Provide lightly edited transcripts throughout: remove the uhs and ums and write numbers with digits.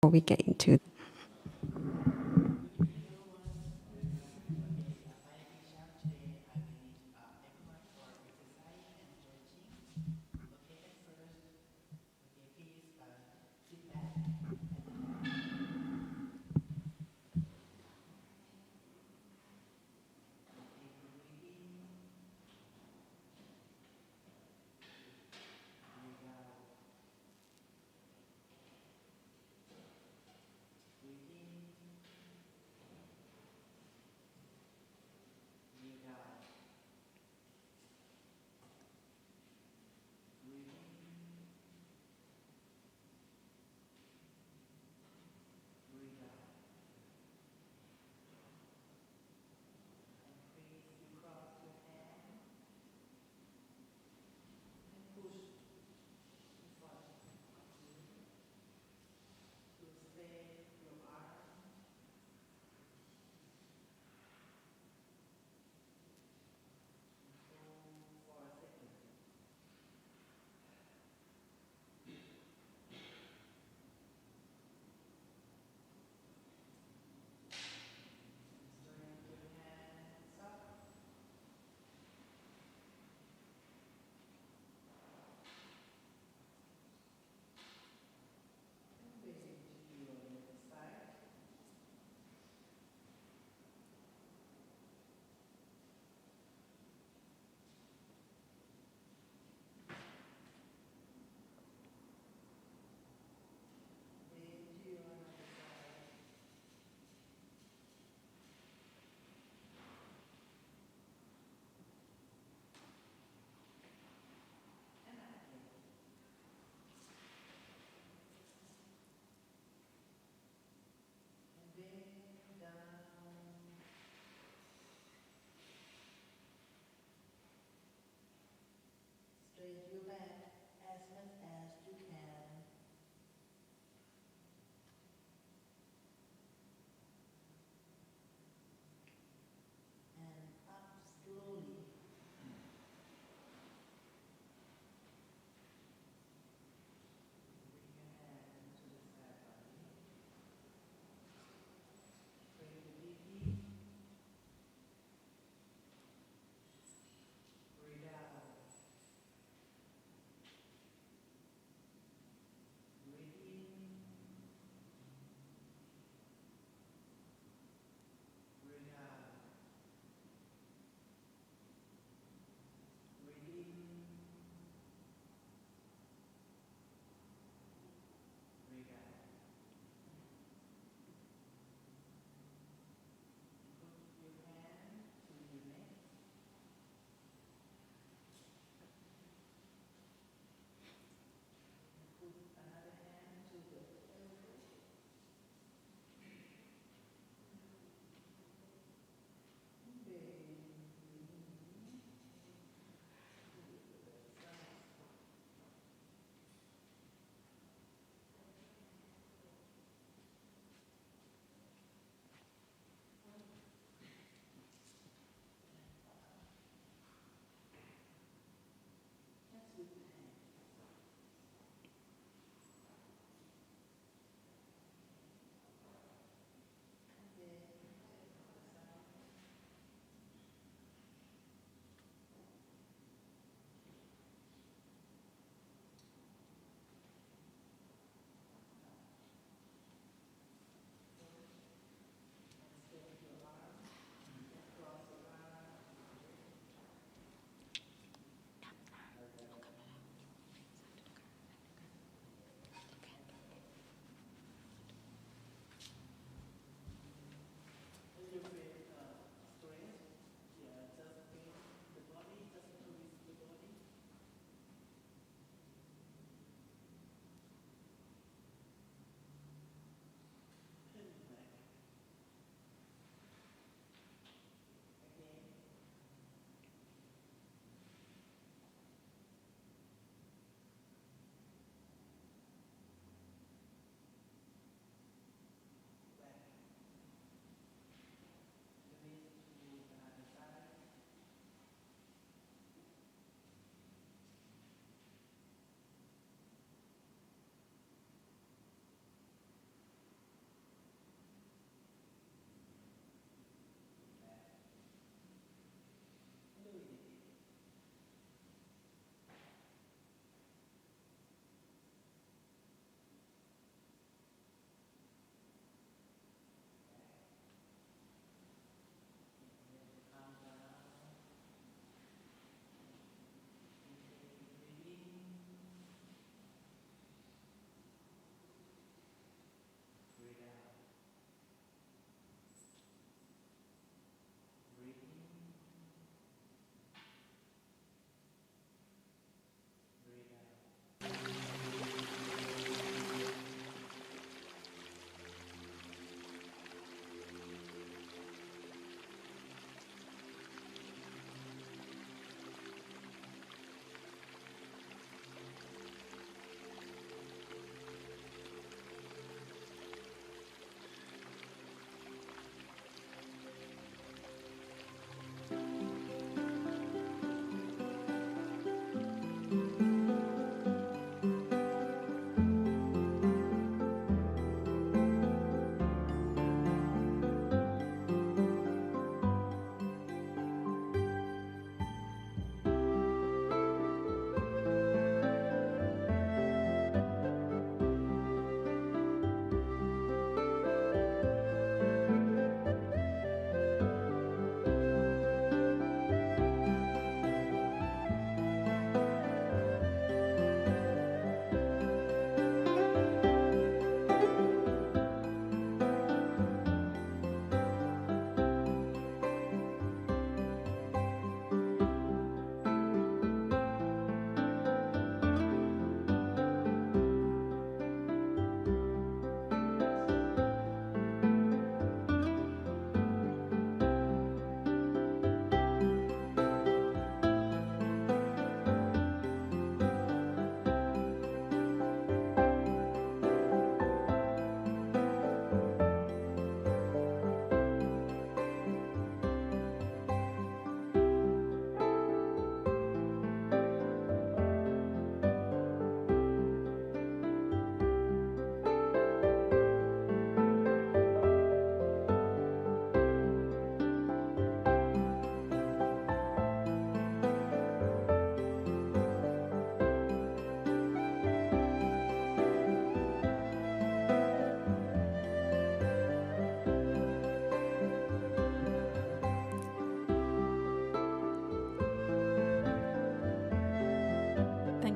before we get into.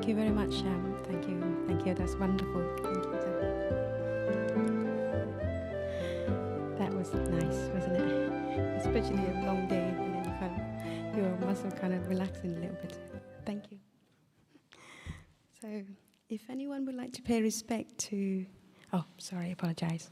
Thank you very much, Sham. Thank you. Thank you. That's wonderful. Thank you. That was nice, wasn't it? Especially a long day, and then your muscle kind of relaxing a little bit. Thank you. So, if anyone would like to pay respect to... Oh, sorry, I apologize.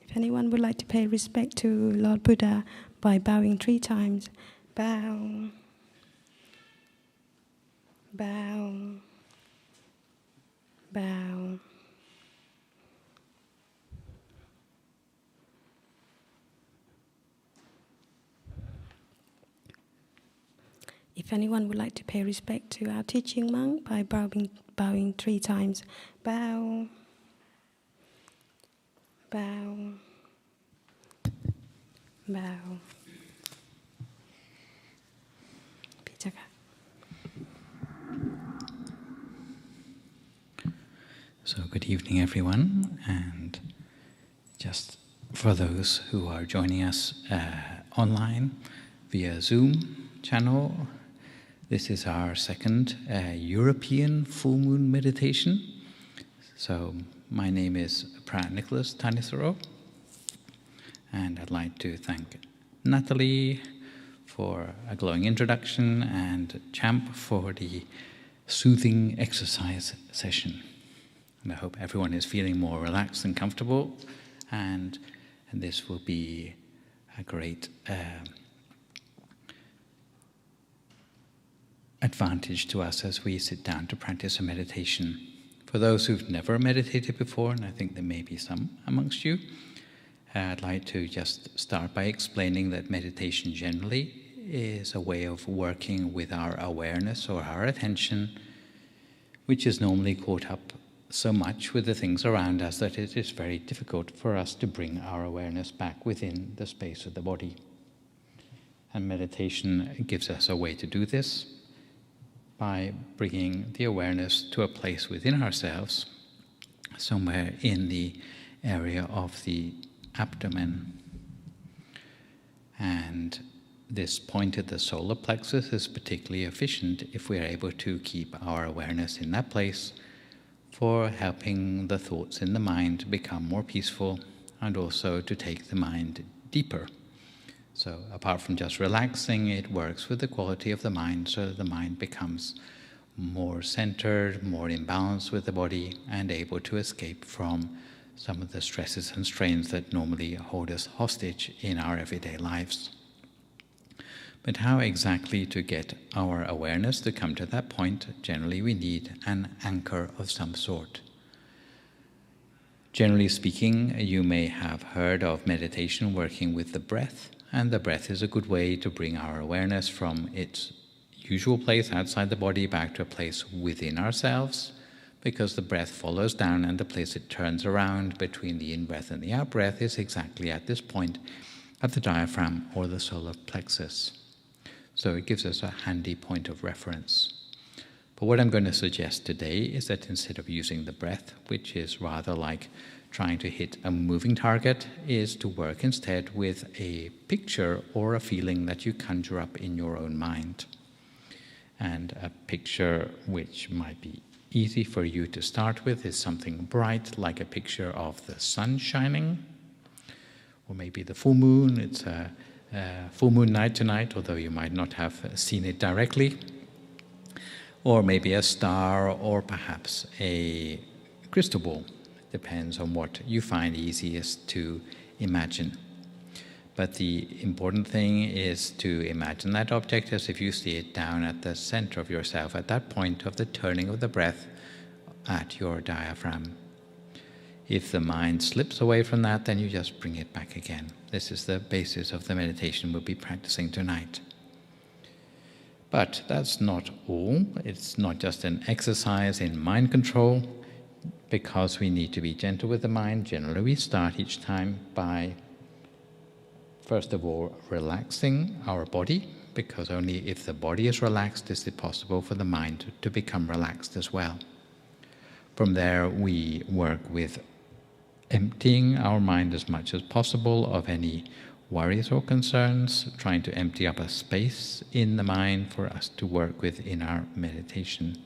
If anyone would like to pay respect to Lord Buddha by bowing 3 times, bow, bow, bow. If anyone would like to pay respect to our teaching monk by bowing 3 times, bow, bow, bow. Pitaka. So good evening everyone, and just for those who are joining us online via Zoom channel, this is our second European full moon meditation. So my name is Phra Nicholas Thanissaro, and I'd like to thank Natalie for a glowing introduction and Champ for the soothing exercise session. And I hope everyone is feeling more relaxed and comfortable, and this will be a great advantage to us as we sit down to practice a meditation. For those who've never meditated before, and I think there may be some amongst you, I'd like to just start by explaining that meditation generally is a way of working with our awareness or our attention, which is normally caught up so much with the things around us that it is very difficult for us to bring our awareness back within the space of the body. And meditation gives us a way to do this by bringing the awareness to a place within ourselves, somewhere in the area of the abdomen. And this point at the solar plexus is particularly efficient if we are able to keep our awareness in that place for helping the thoughts in the mind become more peaceful, and also to take the mind deeper. So apart from just relaxing, it works with the quality of the mind, so that the mind becomes more centered, more in balance with the body, and able to escape from some of the stresses and strains that normally hold us hostage in our everyday lives. But how exactly to get our awareness to come to that point? Generally, we need an anchor of some sort. Generally speaking, you may have heard of meditation working with the breath, and the breath is a good way to bring our awareness from its usual place outside the body back to a place within ourselves, because the breath follows down, and the place it turns around between the in-breath and the out-breath is exactly at this point at the diaphragm or the solar plexus. So it gives us a handy point of reference. But what I'm going to suggest today is that instead of using the breath, which is rather like trying to hit a moving target, is to work instead with a picture or a feeling that you conjure up in your own mind. And a picture which might be easy for you to start with is something bright, like a picture of the sun shining, or maybe the full moon. It's a full moon night tonight, although you might not have seen it directly. Or maybe a star, or perhaps a crystal ball. Depends on what you find easiest to imagine. But the important thing is to imagine that object as if you see it down at the center of yourself, at that point of the turning of the breath at your diaphragm. If the mind slips away from that, then you just bring it back again. This is the basis of the meditation we'll be practicing tonight. But that's not all. It's not just an exercise in mind control, because we need to be gentle with the mind. Generally, we start each time by, first of all, relaxing our body, because only if the body is relaxed is it possible for the mind to become relaxed as well. From there, we work with emptying our mind as much as possible of any worries or concerns, trying to empty up a space in the mind for us to work with in our meditation.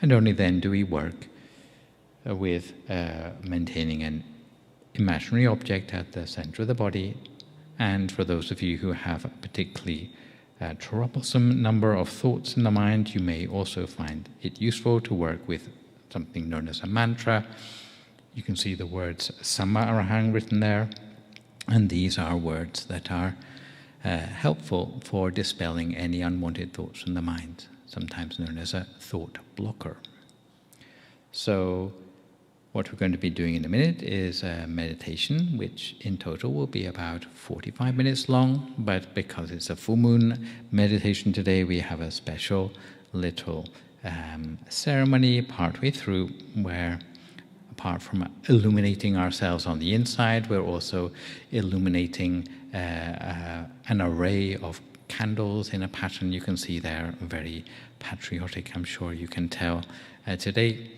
And only then do we work with maintaining an imaginary object at the center of the body. And for those of you who have a particularly troublesome number of thoughts in the mind, you may also find it useful to work with something known as a mantra. You can see the words Samma Arahang written there, and these are words that are helpful for dispelling any unwanted thoughts in the mind, sometimes known as a thought blocker. So what we're going to be doing in a minute is a meditation, which in total will be about 45 minutes long, but because it's a full moon meditation today, we have a special little ceremony partway through where, apart from illuminating ourselves on the inside, we're also illuminating an array of candles in a pattern you can see there, very patriotic, I'm sure you can tell, today,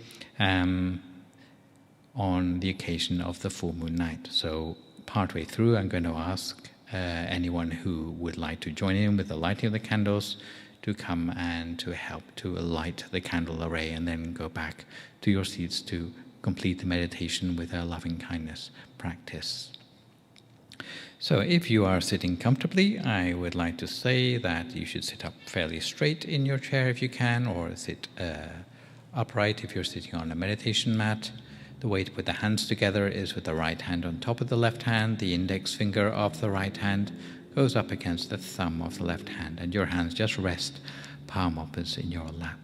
on the occasion of the full moon night. So partway through, I'm going to ask anyone who would like to join in with the lighting of the candles to come and to help to light the candle array, and then go back to your seats to complete the meditation with a loving kindness practice. So if you are sitting comfortably, I would like to say that you should sit up fairly straight in your chair if you can, or sit upright if you're sitting on a meditation mat. The way to put the hands together is with the right hand on top of the left hand. The index finger of the right hand goes up against the thumb of the left hand, and your hands just rest palm upwards in your lap.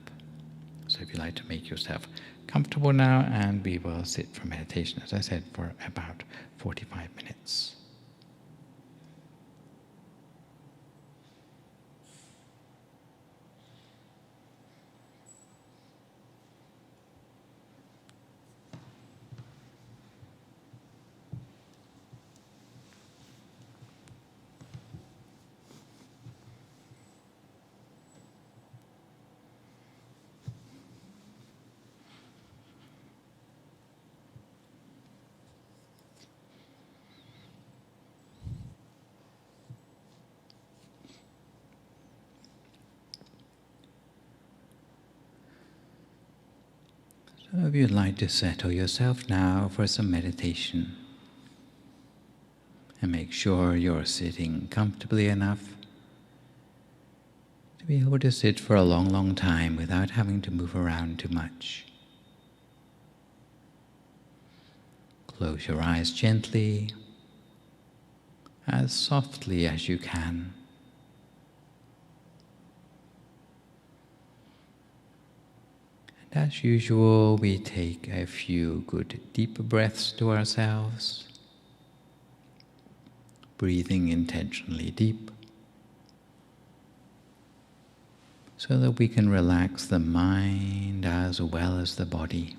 So if you'd like to make yourself comfortable now, and we will sit for meditation, as I said, for about 45 minutes. So if you'd like to settle yourself now for some meditation, and make sure you're sitting comfortably enough to be able to sit for a long, long time without having to move around too much. Close your eyes gently, as softly as you can. As usual, we take a few good deep breaths to ourselves, breathing intentionally deep, so that we can relax the mind as well as the body.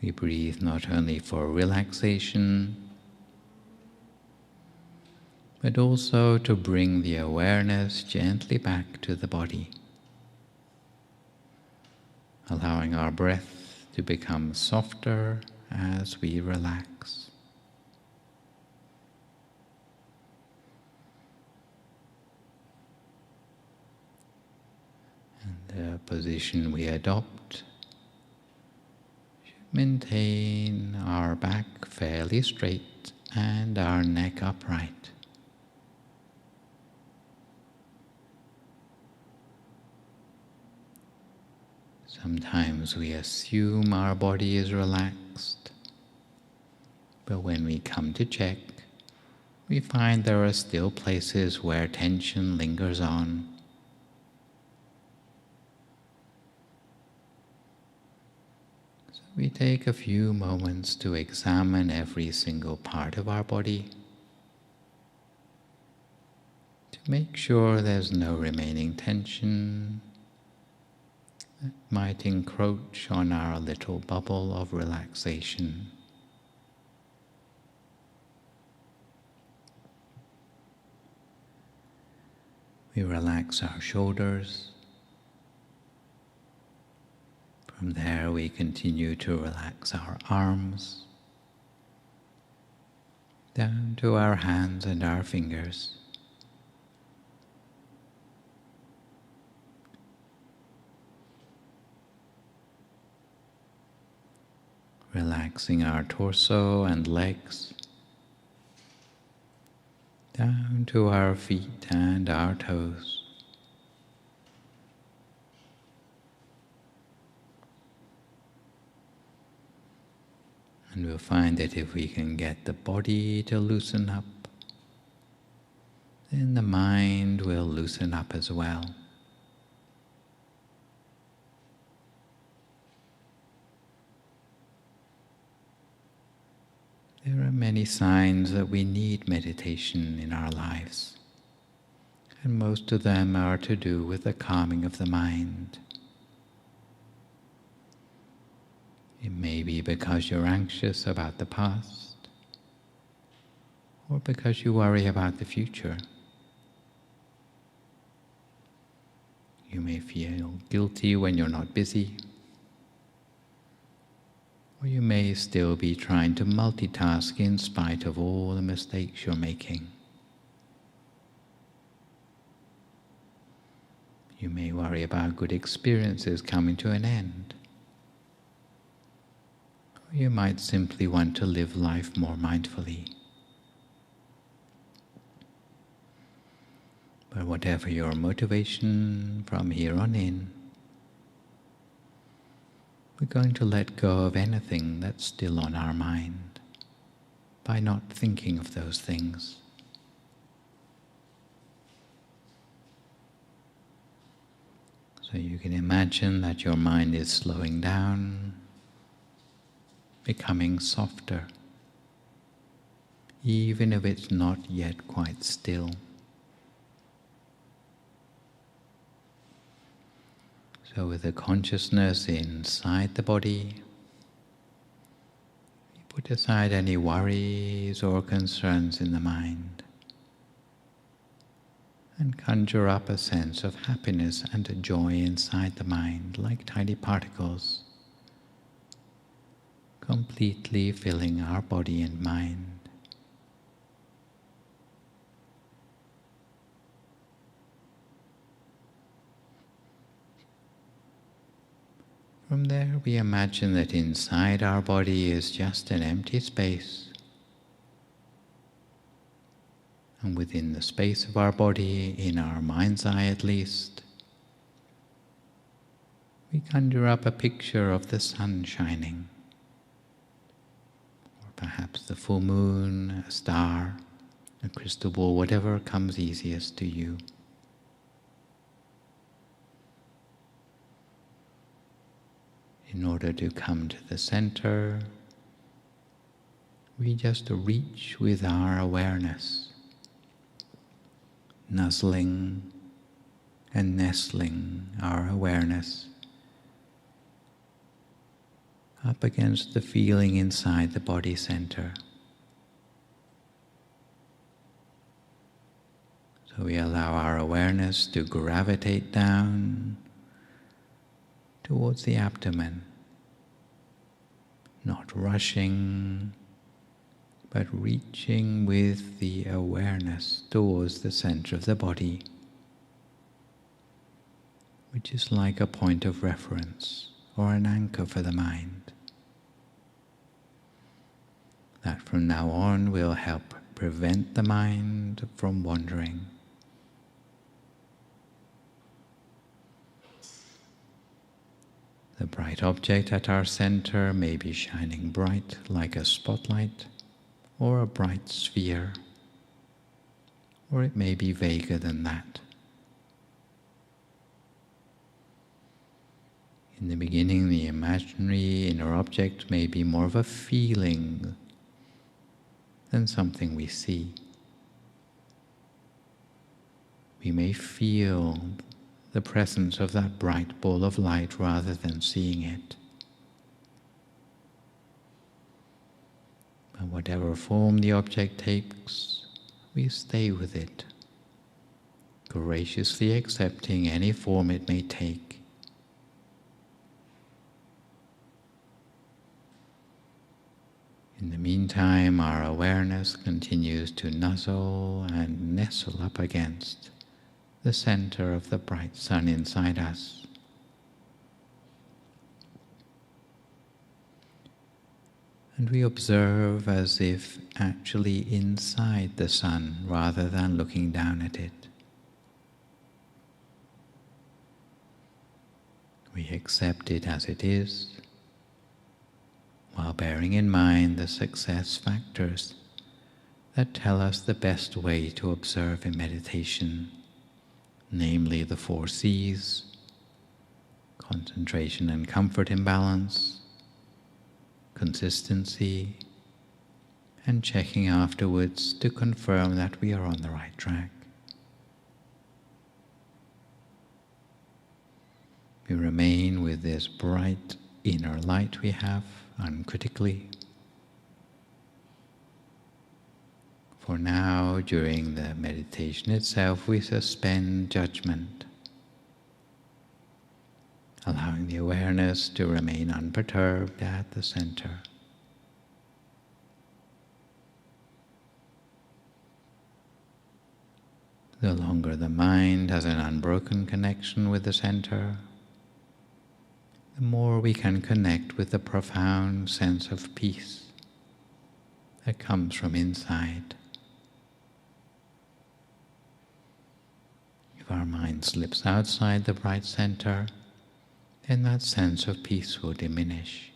We breathe not only for relaxation, but also to bring the awareness gently back to the body, allowing our breath to become softer as we relax. And the position we adopt should maintain our back fairly straight and our neck upright. Sometimes we assume our body is relaxed, but when we come to check, we find there are still places where tension lingers on. So we take a few moments to examine every single part of our body, to make sure there's no remaining tension that might encroach on our little bubble of relaxation. We relax our shoulders From there we continue to relax our arms, down to our hands and our fingers. Relaxing our torso and legs, down to our feet and our toes. And we'll find that if we can get the body to loosen up, then the mind will loosen up as well. There are many signs that we need meditation in our lives, and most of them are to do with the calming of the mind. It may be because you're anxious about the past, or because you worry about the future. You may feel guilty when you're not busy, or you may still be trying to multitask in spite of all the mistakes you're making. You may worry about good experiences coming to an end. Or you might simply want to live life more mindfully. But whatever your motivation from here on in, we're going to let go of anything that's still on our mind by not thinking of those things. So you can imagine that your mind is slowing down, becoming softer, even if it's not yet quite still. So with the consciousness inside the body, you put aside any worries or concerns in the mind and conjure up a sense of happiness and joy inside the mind, like tiny particles, completely filling our body and mind. From there, we imagine that inside our body is just an empty space. And within the space of our body, in our mind's eye at least, we conjure up a picture of the sun shining, or perhaps the full moon, a star, a crystal ball, whatever comes easiest to you. In order to come to the center, we just reach with our awareness, nuzzling and nestling our awareness up against the feeling inside the body center. So we allow our awareness to gravitate down towards the abdomen, not rushing, but reaching with the awareness towards the center of the body, which is like a point of reference or an anchor for the mind. That from now on will help prevent the mind from wandering. The bright object at our center may be shining bright like a spotlight or a bright sphere, or it may be vaguer than that. In the beginning, the imaginary inner object may be more of a feeling than something we see. We may feel the presence of that bright ball of light rather than seeing it. But whatever form the object takes, we stay with it, graciously accepting any form it may take. In the meantime, our awareness continues to nuzzle and nestle up against the center of the bright sun inside us. And we observe as if actually inside the sun rather than looking down at it. We accept it as it is, while bearing in mind the success factors that tell us the best way to observe in meditation, namely the 4 C's, concentration and comfort imbalance, consistency, and checking afterwards to confirm that we are on the right track. We remain with this bright inner light we have uncritically. For now, during the meditation itself, we suspend judgment, allowing the awareness to remain unperturbed at the center. The longer the mind has an unbroken connection with the center, the more we can connect with the profound sense of peace that comes from inside. If our mind slips outside the bright center, then that sense of peace will diminish.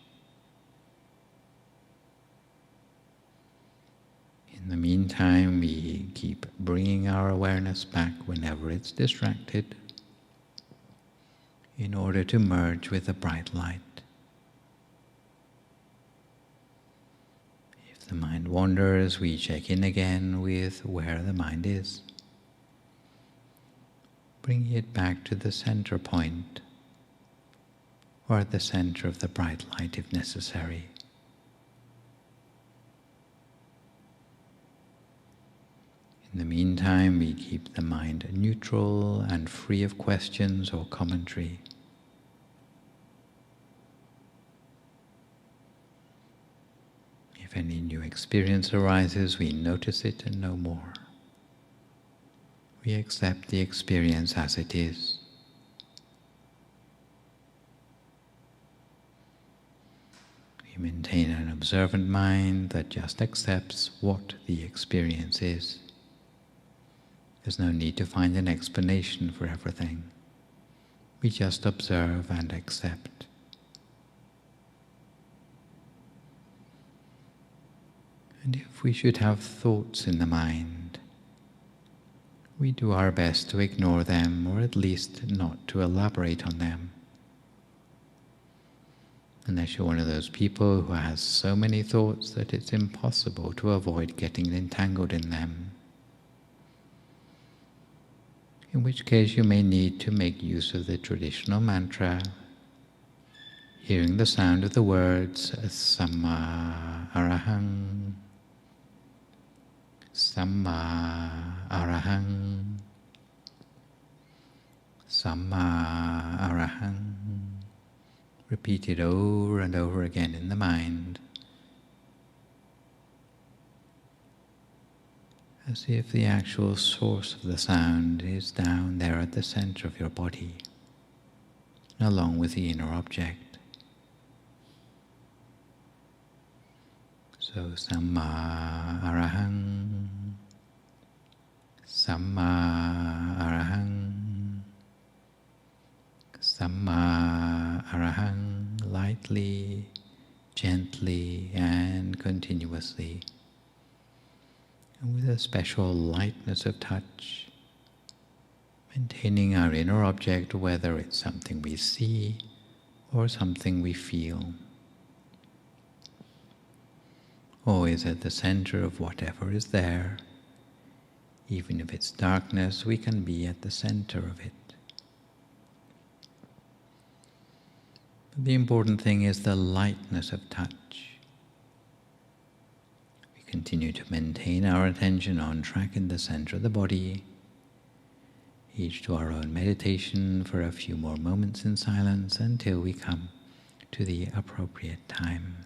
In the meantime, we keep bringing our awareness back whenever it's distracted, in order to merge with the bright light. If the mind wanders, we check in again with where the mind is, bringing it back to the center point, or at the center of the bright light if necessary. In the meantime, we keep the mind neutral and free of questions or commentary. If any new experience arises, we notice it and no more. We accept the experience as it is. We maintain an observant mind that just accepts what the experience is. There's no need to find an explanation for everything. We just observe and accept. And if we should have thoughts in the mind, we do our best to ignore them, or at least not to elaborate on them. Unless you're one of those people who has so many thoughts that it's impossible to avoid getting entangled in them. In which case you may need to make use of the traditional mantra, hearing the sound of the words Samma Arahang, Samma Arahang, Samma Arahang, repeated over and over again in the mind, as if the actual source of the sound is down there at the center of your body, along with the inner object. So, Samma Arahang, Samma Arahang, Samma Arahang, lightly, gently, and continuously. And with a special lightness of touch, maintaining our inner object, whether it's something we see or something we feel. Always at the center of whatever is there. Even if it's darkness, we can be at the center of it. But the important thing is the lightness of touch. Continue to maintain our attention on track in the center of the body, each to our own meditation for a few more moments in silence until we come to the appropriate time.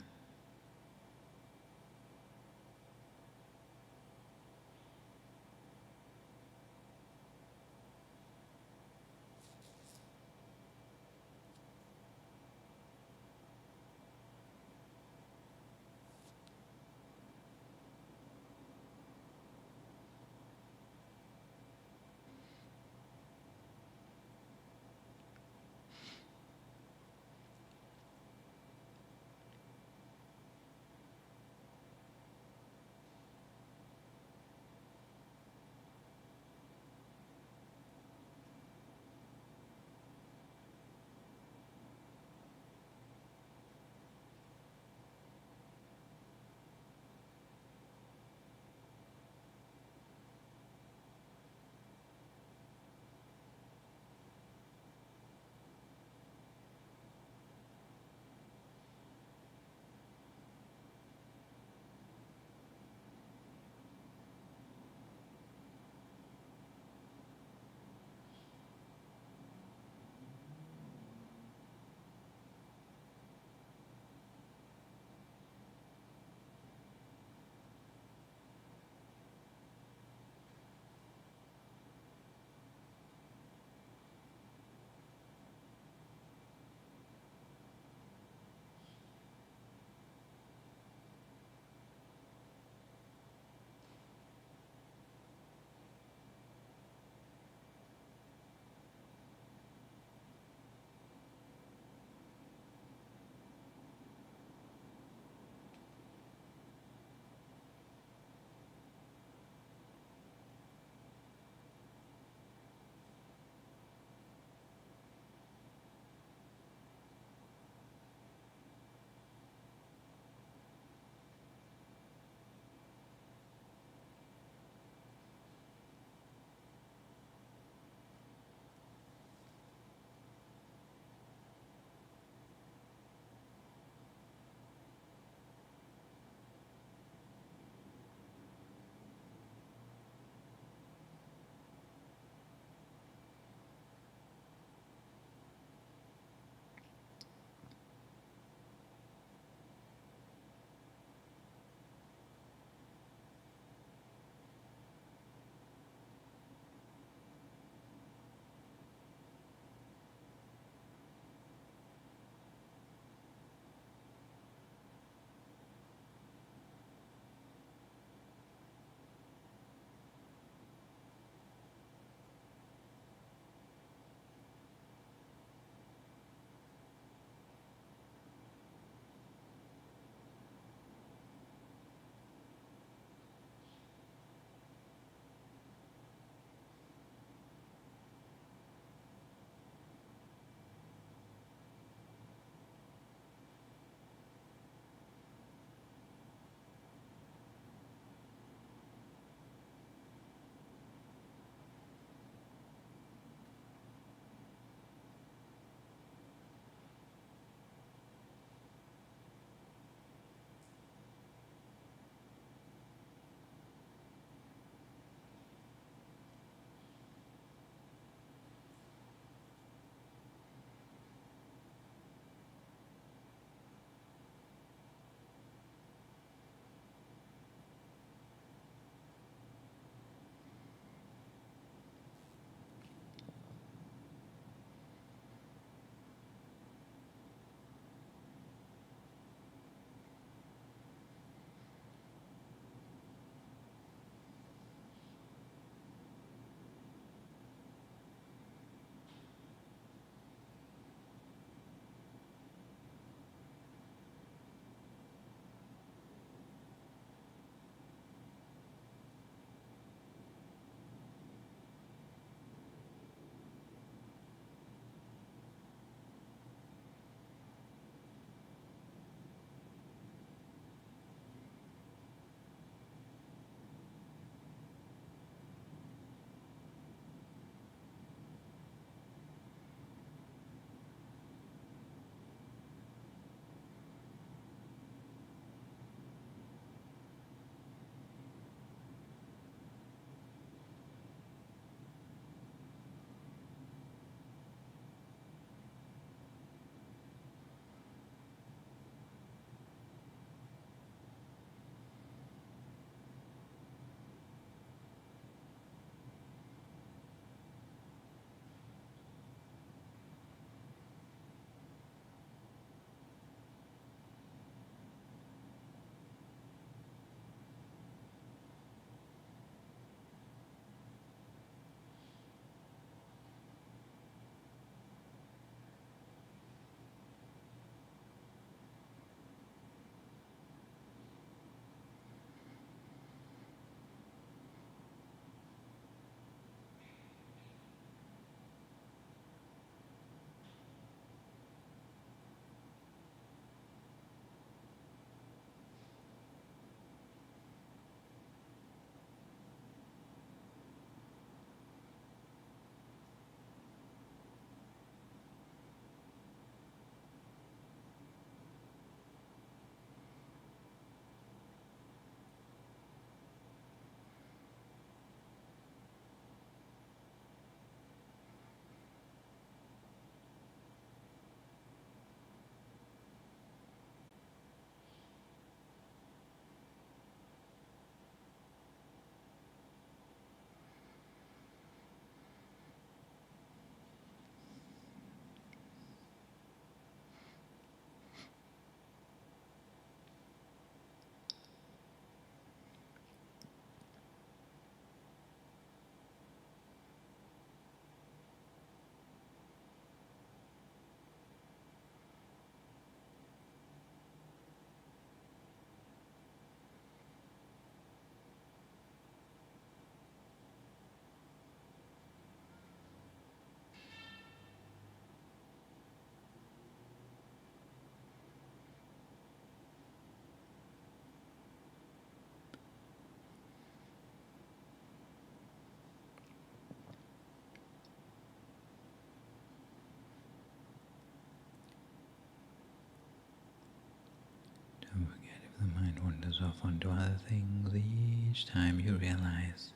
off onto other things. Each time you realize,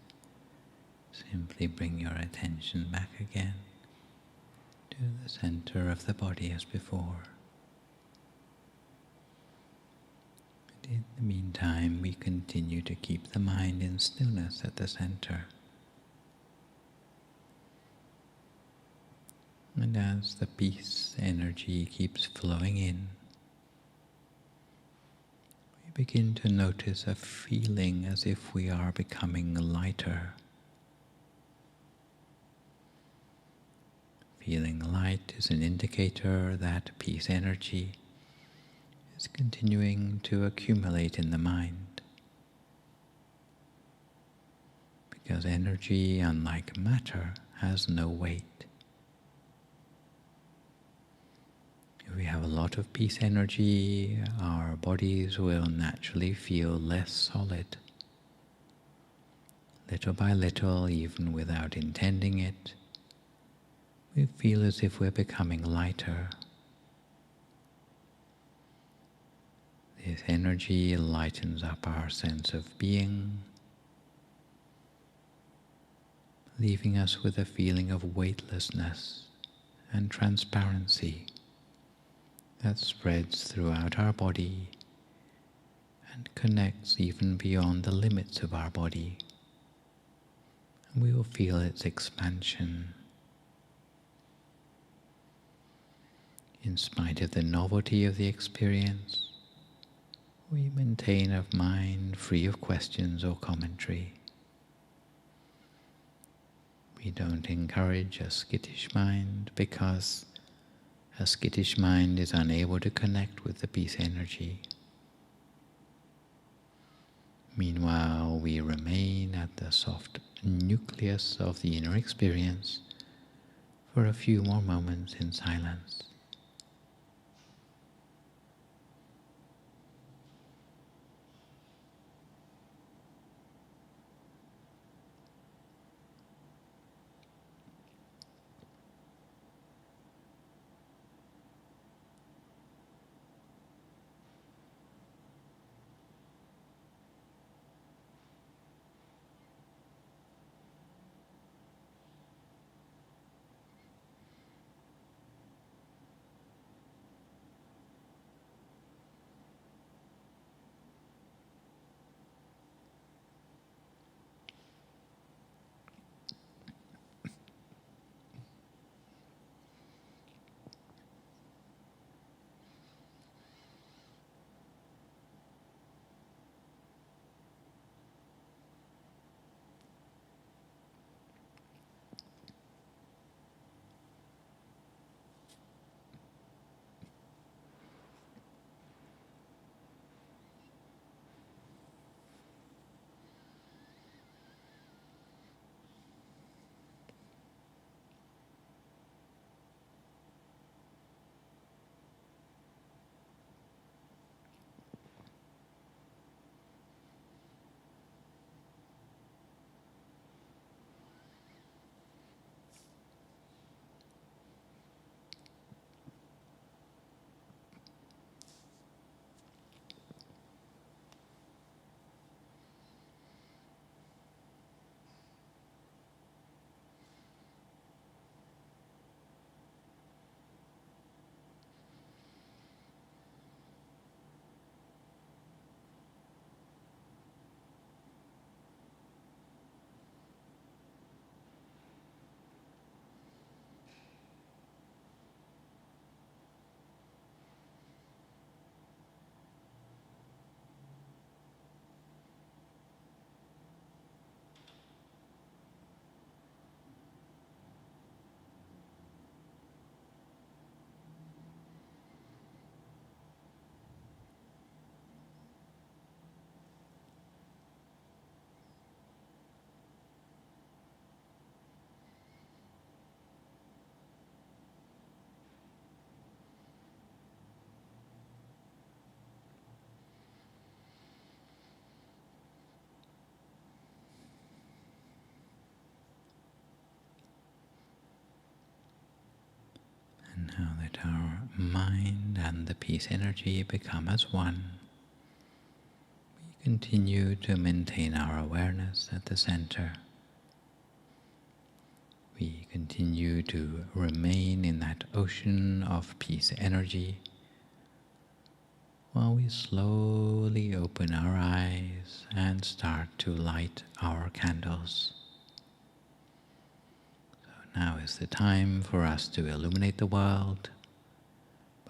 simply bring your attention back again to the center of the body as before. And in the meantime, we continue to keep the mind in stillness at the center. And as the peace energy keeps flowing in, we begin to notice a feeling as if we are becoming lighter. Feeling light is an indicator that peace energy is continuing to accumulate in the mind. Because energy, unlike matter, has no weight. If we have a lot of peace energy, our bodies will naturally feel less solid. Little by little, even without intending it, we feel as if we're becoming lighter. This energy lightens up our sense of being, leaving us with a feeling of weightlessness and transparency that spreads throughout our body and connects even beyond the limits of our body. And we will feel its expansion. In spite of the novelty of the experience, we maintain a mind free of questions or commentary. We don't encourage a skittish mind because a skittish mind is unable to connect with the peace energy. Meanwhile, we remain at the soft nucleus of the inner experience for a few more moments in silence. Now that our mind and the peace energy become as one, we continue to maintain our awareness at the center. We continue to remain in that ocean of peace energy while we slowly open our eyes and start to light our candles. So now is the time for us to illuminate the world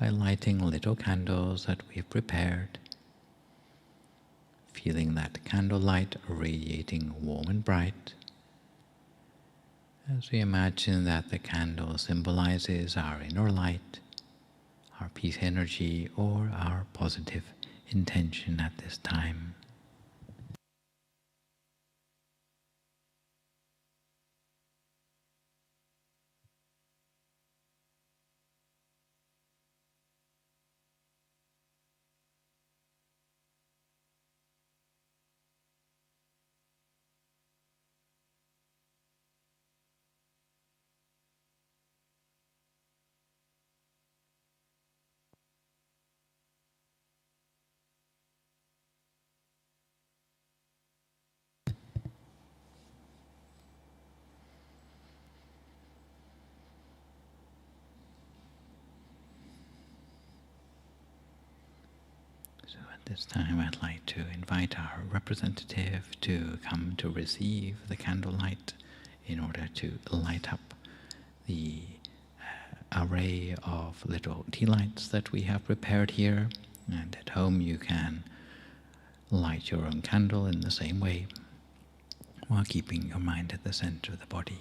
by lighting little candles that we've prepared, feeling that candlelight radiating warm and bright, as we imagine that the candle symbolizes our inner light, our peace energy, or our positive intention at this time. So at this time I'd like to invite our representative to come to receive the candlelight in order to light up the array of little tea lights that we have prepared here. And at home you can light your own candle in the same way while keeping your mind at the center of the body.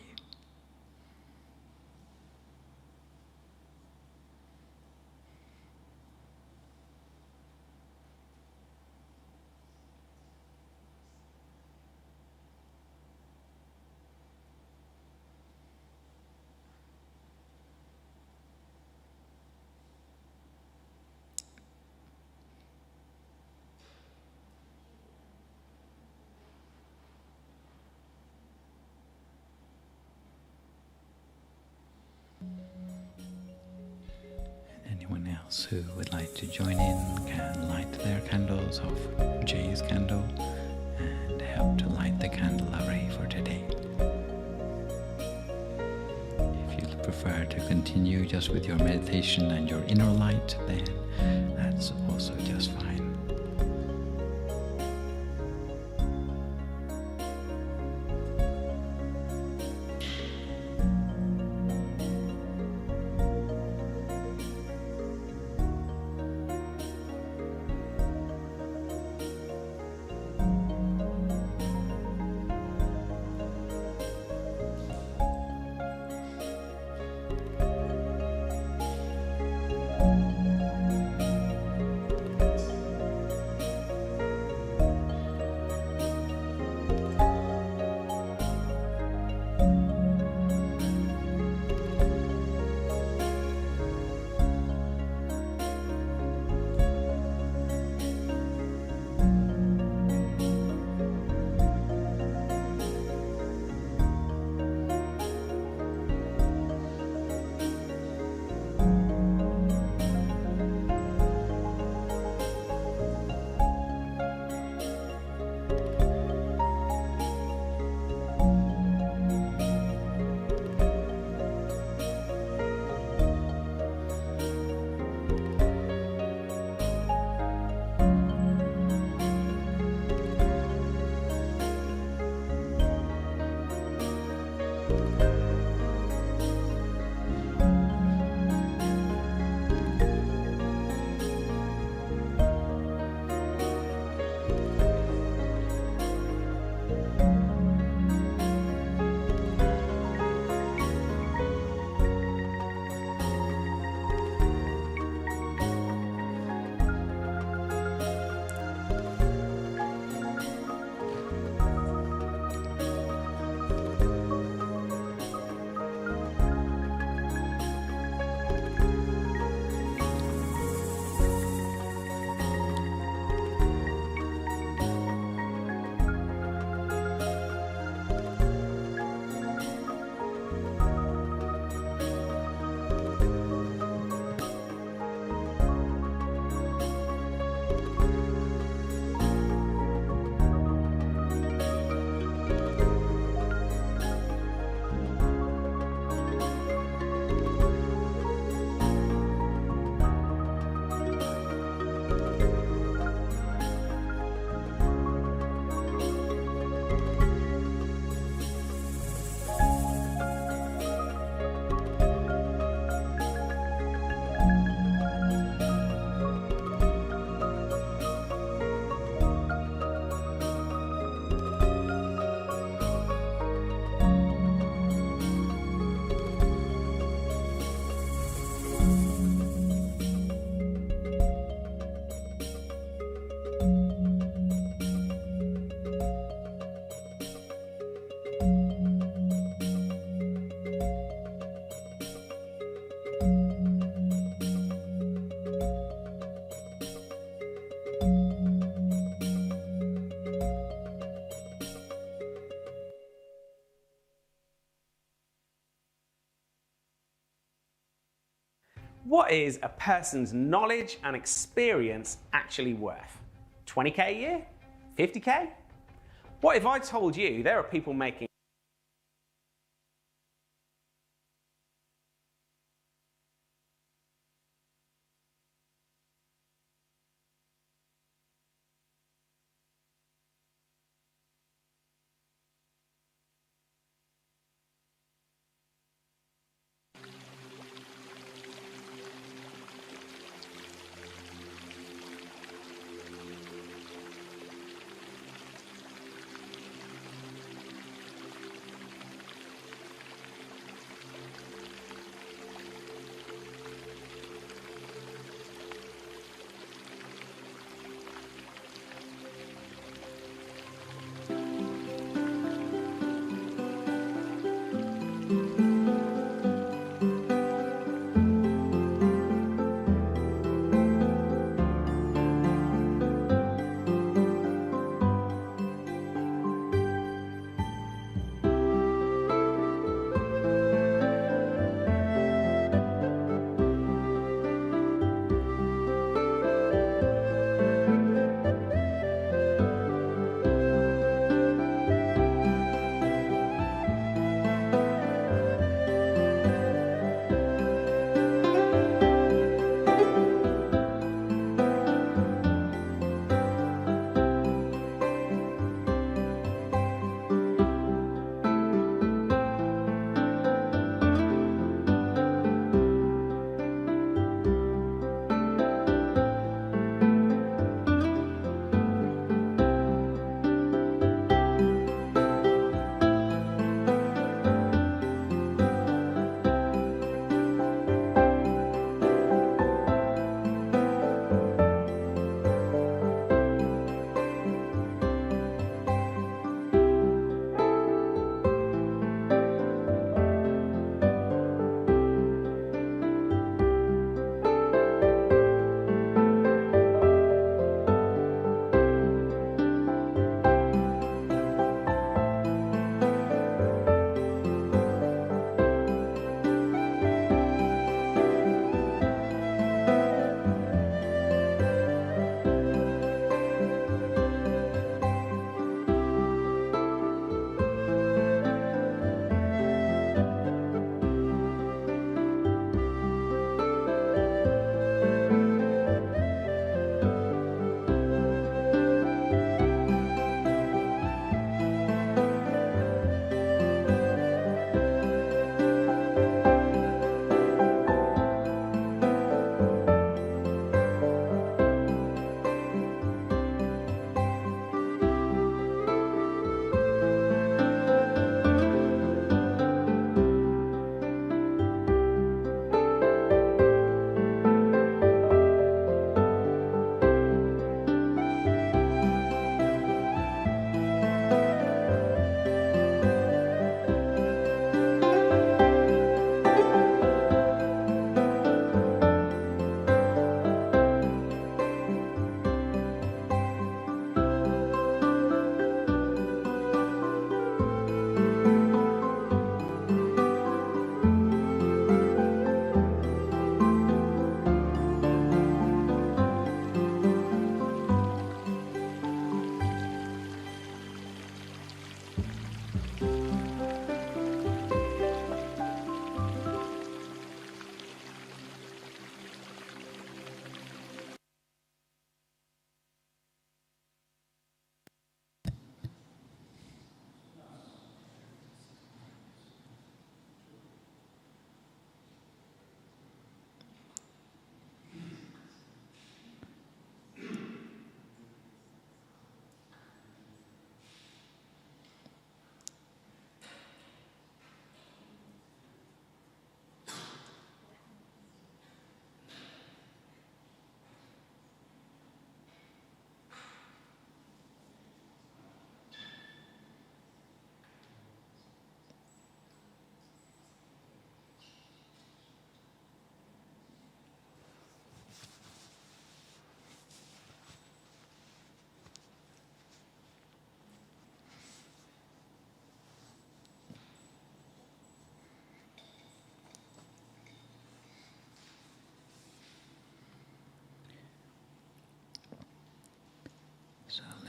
Anyone else who would like to join in can light their candles off Jay's candle and help to light the candle array for today. If you prefer to continue just with your meditation and your inner light, then that's also just fine. what is a person's knowledge and experience actually worth? 20k a year? 50k? What if I told you there are people making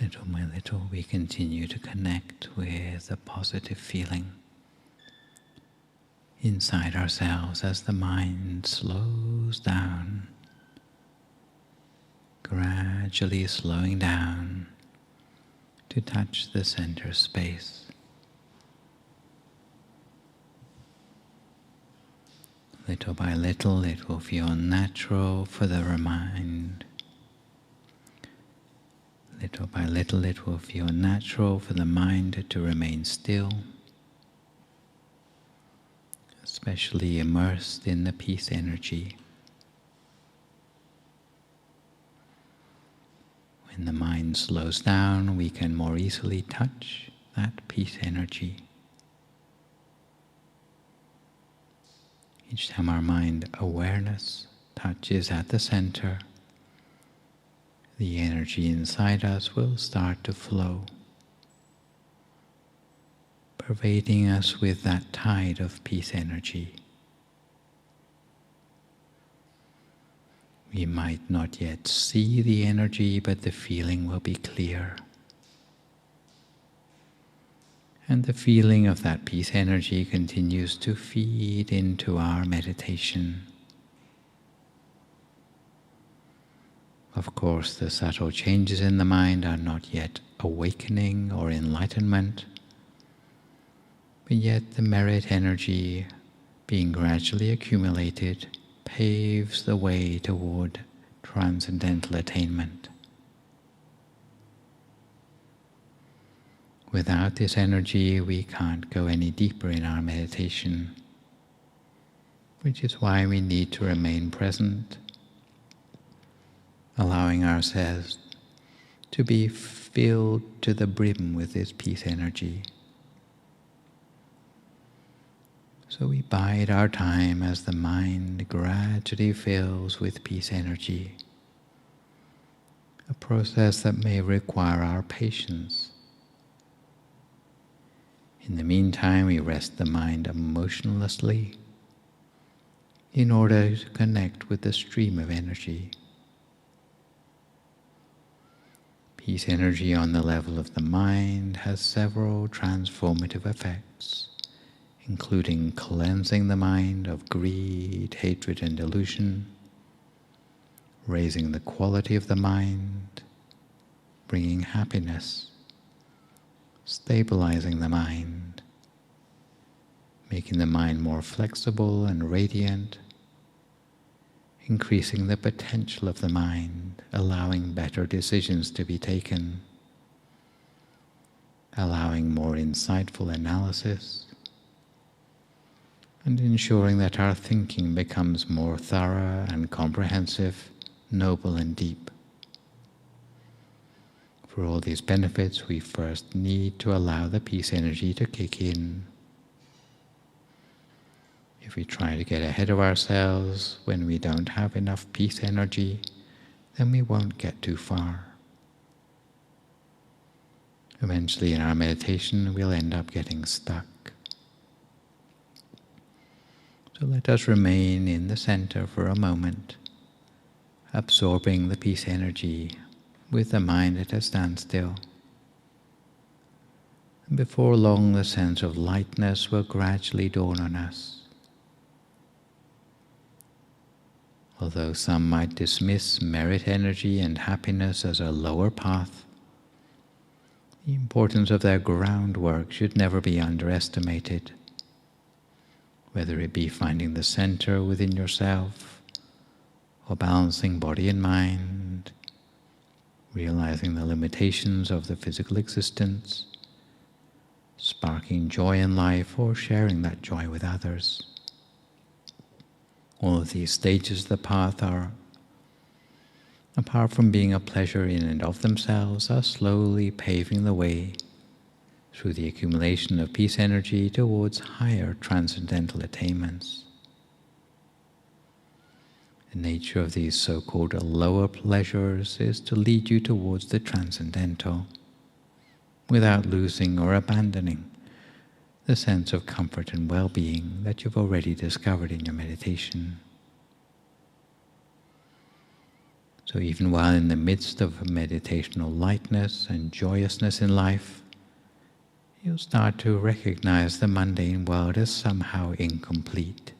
Little by little, we continue to connect with a positive feeling inside ourselves as the mind slows down, gradually slowing down to touch the center space. Little by little, it will feel natural for the mind. Little by little, it will feel natural for the mind to remain still, especially immersed in the peace energy. When the mind slows down, we can more easily touch that peace energy. Each time our mind awareness touches at the center, the energy inside us will start to flow, pervading us with that tide of peace energy. We might not yet see the energy, but the feeling will be clear. And the feeling of that peace energy continues to feed into our meditation. Of course, the subtle changes in the mind are not yet awakening or enlightenment, but yet the merit energy, being gradually accumulated, paves the way toward transcendental attainment. Without this energy, we can't go any deeper in our meditation, which is why we need to remain present, allowing ourselves to be filled to the brim with this peace energy. So we bide our time as the mind gradually fills with peace energy, a process that may require our patience. In the meantime, we rest the mind emotionlessly in order to connect with the stream of energy. Peace energy on the level of the mind has several transformative effects, including cleansing the mind of greed, hatred, and delusion, raising the quality of the mind, bringing happiness, stabilizing the mind, making the mind more flexible and radiant, increasing the potential of the mind, allowing better decisions to be taken, allowing more insightful analysis, and ensuring that our thinking becomes more thorough and comprehensive, noble and deep. For all these benefits, we first need to allow the peace energy to kick in. If we try to get ahead of ourselves when we don't have enough peace energy, then we won't get too far. Eventually in our meditation, we'll end up getting stuck. So let us remain in the center for a moment, absorbing the peace energy with the mind at a standstill. And before long, the sense of lightness will gradually dawn on us. Although some might dismiss merit energy and happiness as a lower path, the importance of their groundwork should never be underestimated. Whether it be finding the center within yourself, or balancing body and mind, realizing the limitations of the physical existence, sparking joy in life, or sharing that joy with others. All of these stages of the path are, apart from being a pleasure in and of themselves, are slowly paving the way through the accumulation of peace energy towards higher transcendental attainments. The nature of these so-called lower pleasures is to lead you towards the transcendental, without losing or abandoning the sense of comfort and well-being that you've already discovered in your meditation. So even while in the midst of meditational lightness and joyousness in life, you'll start to recognize the mundane world as somehow incomplete.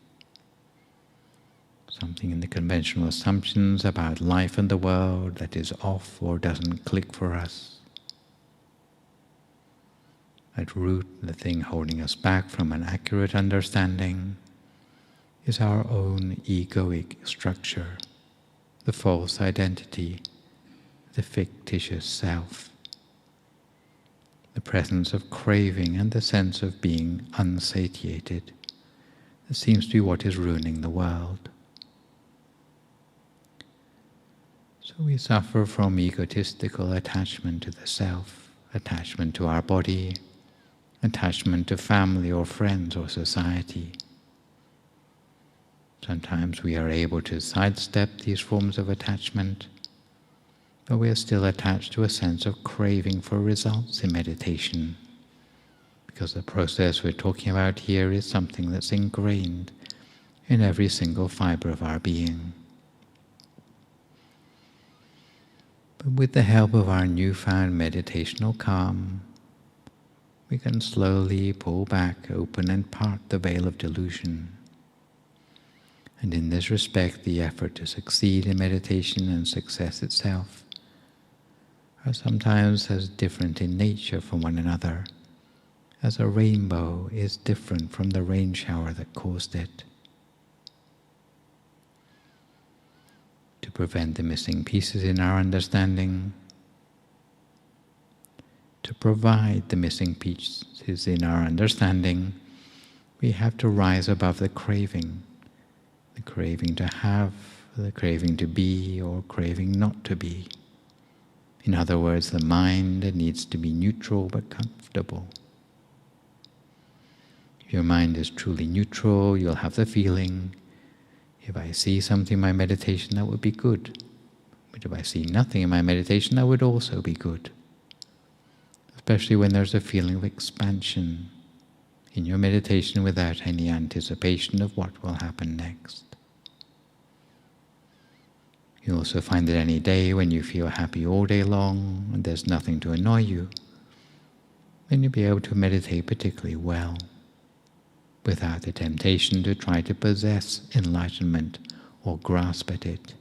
Something in the conventional assumptions about life and the world that is off or doesn't click for us. At root, the thing holding us back from an accurate understanding is our own egoic structure, the false identity, the fictitious self, the presence of craving and the sense of being unsatiated. That seems to be what is ruining the world. So we suffer from egotistical attachment to the self, attachment to our body, attachment to family or friends or society. Sometimes we are able to sidestep these forms of attachment, but we are still attached to a sense of craving for results in meditation, because the process we're talking about here is something that's ingrained in every single fiber of our being. But with the help of our newfound meditational calm, we can slowly pull back, open and part the veil of delusion. And in this respect, the effort to succeed in meditation and success itself are sometimes as different in nature from one another as a rainbow is different from the rain shower that caused it. To prevent the missing pieces in our understanding, to provide the missing pieces in our understanding, we have to rise above the craving to have, the craving to be, or craving not to be. In other words, the mind needs to be neutral but comfortable. If your mind is truly neutral, you'll have the feeling, if I see something in my meditation, that would be good. But if I see nothing in my meditation, that would also be good. Especially when there's a feeling of expansion in your meditation without any anticipation of what will happen next. You also find that any day when you feel happy all day long and there's nothing to annoy you, then you'll be able to meditate particularly well, without the temptation to try to possess enlightenment or grasp at it.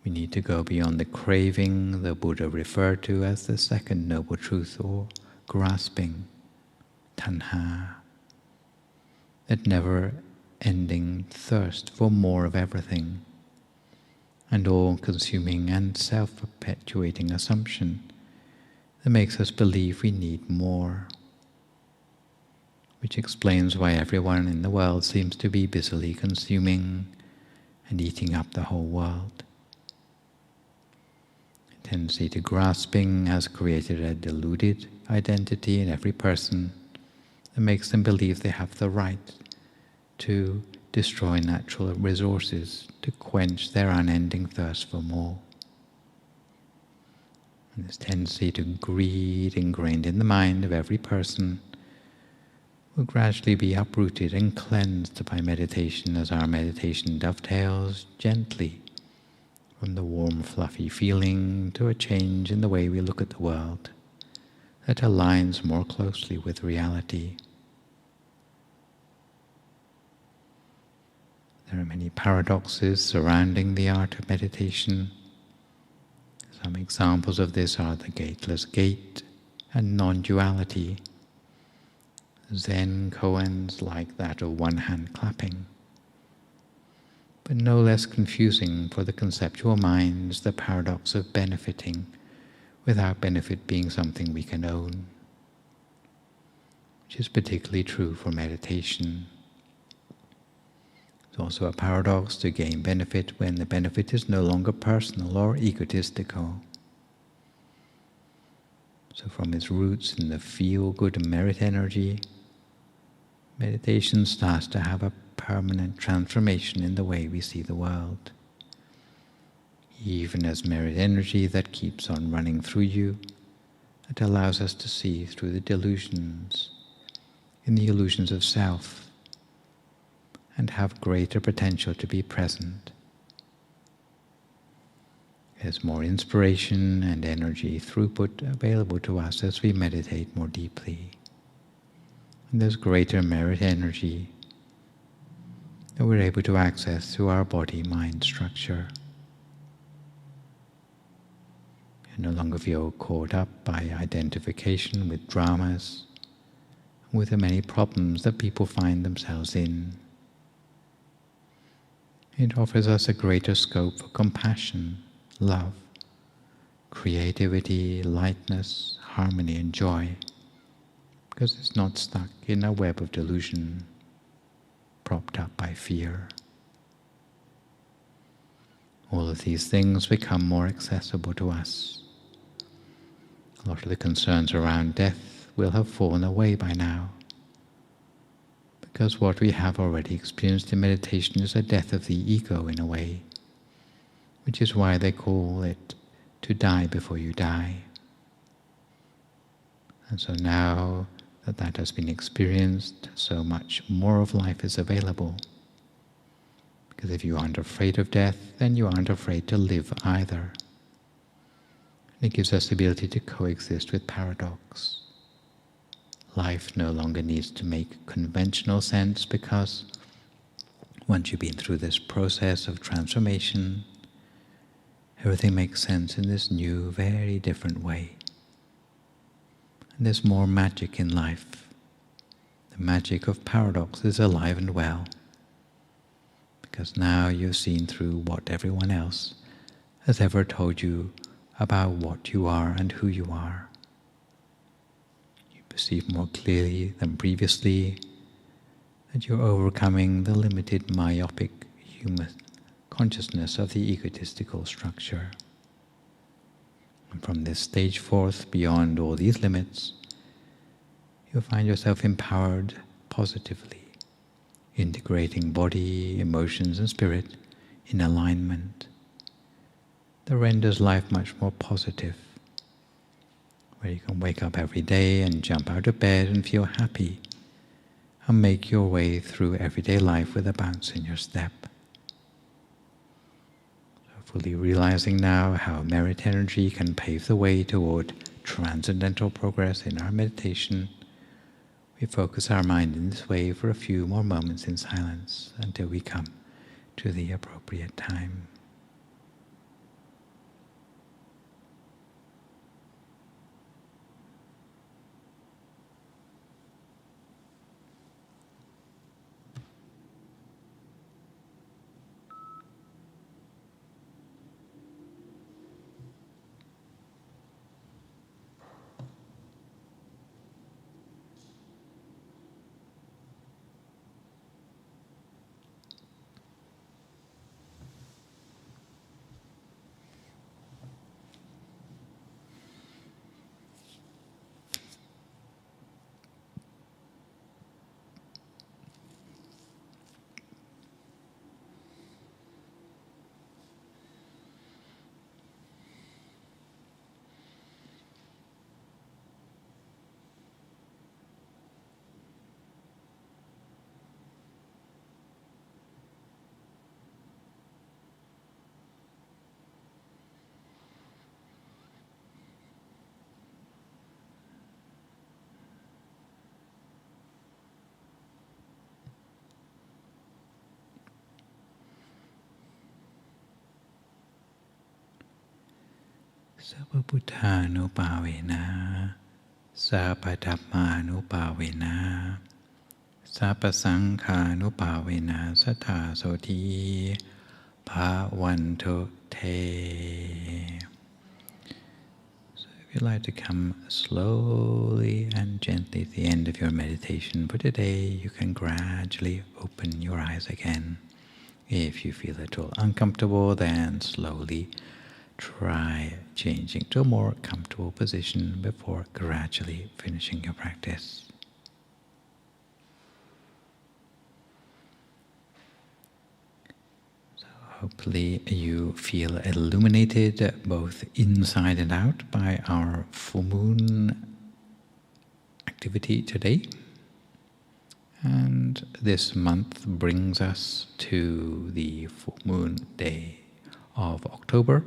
We need to go beyond the craving the Buddha referred to as the second noble truth, or grasping, tanha, that never-ending thirst for more of everything, and all-consuming and self-perpetuating assumption that makes us believe we need more, which explains why everyone in the world seems to be busily consuming and eating up the whole world. A tendency to grasping has created a deluded identity in every person that makes them believe they have the right to destroy natural resources to quench their unending thirst for more. And this tendency to greed ingrained in the mind of every person will gradually be uprooted and cleansed by meditation, as our meditation dovetails gently from the warm, fluffy feeling to a change in the way we look at the world that aligns more closely with reality. There are many paradoxes surrounding the art of meditation. Some examples of this are the gateless gait and non-duality. Zen koans like that of one hand clapping. But no less confusing for the conceptual mind is the paradox of benefiting without benefit being something we can own, which is particularly true for meditation. It's also a paradox to gain benefit when the benefit is no longer personal or egotistical. So from its roots in the feel-good merit energy, meditation starts to have a permanent transformation in the way we see the world. Even as merit energy that keeps on running through you, it allows us to see through the delusions, in the illusions of self, and have greater potential to be present. There's more inspiration and energy throughput available to us as we meditate more deeply. And there's greater merit energy that we're able to access through our body-mind structure. You no longer feel caught up by identification with dramas, with the many problems that people find themselves in. It offers us a greater scope for compassion, love, creativity, lightness, harmony and joy, because it's not stuck in a web of delusion, propped up by fear. All of these things become more accessible to us. A lot of the concerns around death will have fallen away by now, because what we have already experienced in meditation is a death of the ego in a way, which is why they call it to die before you die. And so now that that has been experienced, so much more of life is available. Because if you aren't afraid of death, then you aren't afraid to live either. And it gives us the ability to coexist with paradox. Life no longer needs to make conventional sense, because once you've been through this process of transformation, everything makes sense in this new, very different way. And there's more magic in life. The magic of paradox is alive and well, because now you've seen through what everyone else has ever told you about what you are and who you are. You perceive more clearly than previously that you're overcoming the limited myopic human consciousness of the egotistical structure. And from this stage forth, beyond all these limits, you'll find yourself empowered positively, integrating body, emotions and spirit in alignment. That renders life much more positive, where you can wake up every day and jump out of bed and feel happy, and make your way through everyday life with a bounce in your step. Fully realizing now how merit energy can pave the way toward transcendental progress in our meditation, we focus our mind in this way for a few more moments in silence until we come to the appropriate time. Sabba Buddhanupavena, Sabba Dhammanupavena, Sabba Sanghanupavena, Sattha Soti Bhavantu Te. So if you'd like to come slowly and gently to the end of your meditation for today, you can gradually open your eyes again. If you feel at all uncomfortable, then slowly try changing to a more comfortable position before gradually finishing your practice. So hopefully you feel illuminated both inside and out by our full moon activity today. And this month brings us to the full moon day of October.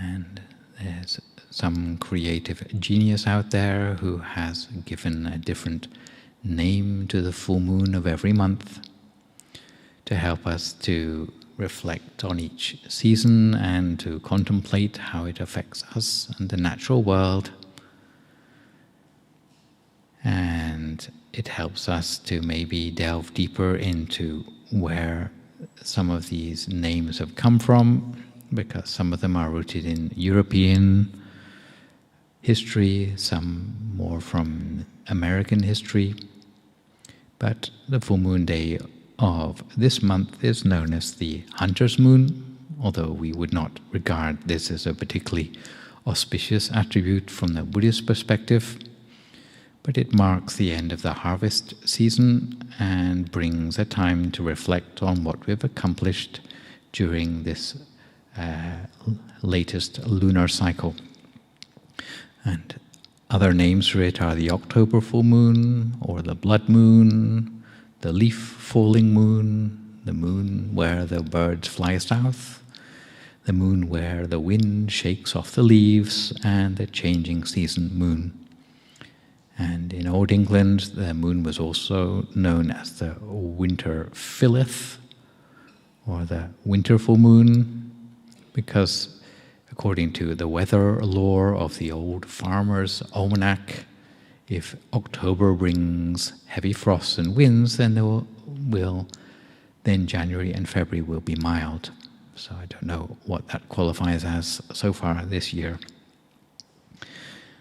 And there's some creative genius out there who has given a different name to the full moon of every month to help us to reflect on each season and to contemplate how it affects us and the natural world. And it helps us to maybe delve deeper into where some of these names have come from, because some of them are rooted in European history, some more from American history. But the full moon day of this month is known as the Hunter's Moon, although we would not regard this as a particularly auspicious attribute from the Buddhist perspective. But it marks the end of the harvest season and brings a time to reflect on what we've accomplished during this latest lunar cycle. And other names for it are the October full moon, or the blood moon, the leaf falling moon, the moon where the birds fly south, the moon where the wind shakes off the leaves, and the changing season moon. And in Old England, the moon was also known as the winter filleth, or the winter full moon, because according to the weather lore of the old farmer's almanac, if October brings heavy frosts and winds, then then January and February will be mild. So I don't know what that qualifies as so far this year.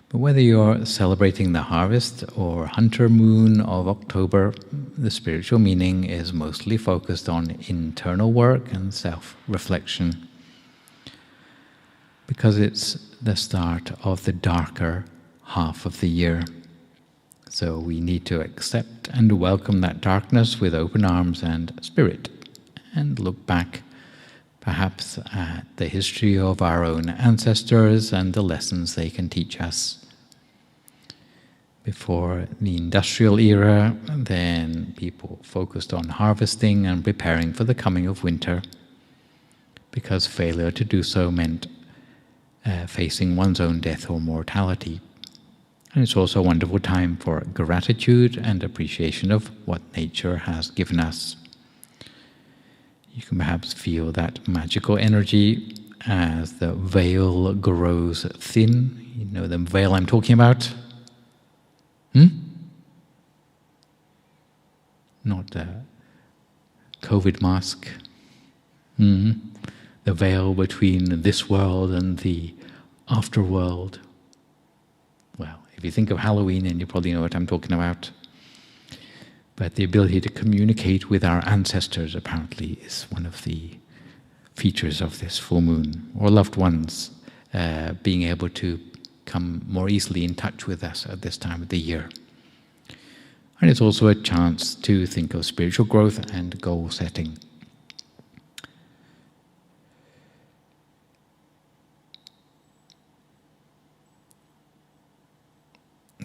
But whether you're celebrating the harvest or hunter moon of October, the spiritual meaning is mostly focused on internal work and self-reflection, because it's the start of the darker half of the year. So we need to accept and welcome that darkness with open arms and spirit, and look back perhaps at the history of our own ancestors and the lessons they can teach us. Before the industrial era, then people focused on harvesting and preparing for the coming of winter, because failure to do so meant facing one's own death or mortality. And it's also a wonderful time for gratitude and appreciation of what nature has given us. You can perhaps feel that magical energy as the veil grows thin. You know the veil I'm talking about? Not the COVID mask. The veil between this world and the afterworld. Well, if you think of Halloween, and you probably know what I'm talking about. But the ability to communicate with our ancestors apparently is one of the features of this full moon, or loved ones being able to come more easily in touch with us at this time of the year. And it's also a chance to think of spiritual growth and goal setting.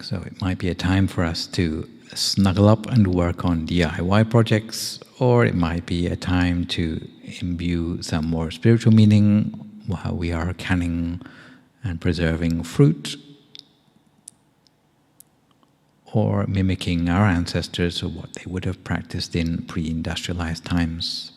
So it might be a time for us to snuggle up and work on DIY projects, or it might be a time to imbue some more spiritual meaning while we are canning and preserving fruit, or mimicking our ancestors or what they would have practiced in pre-industrialized times.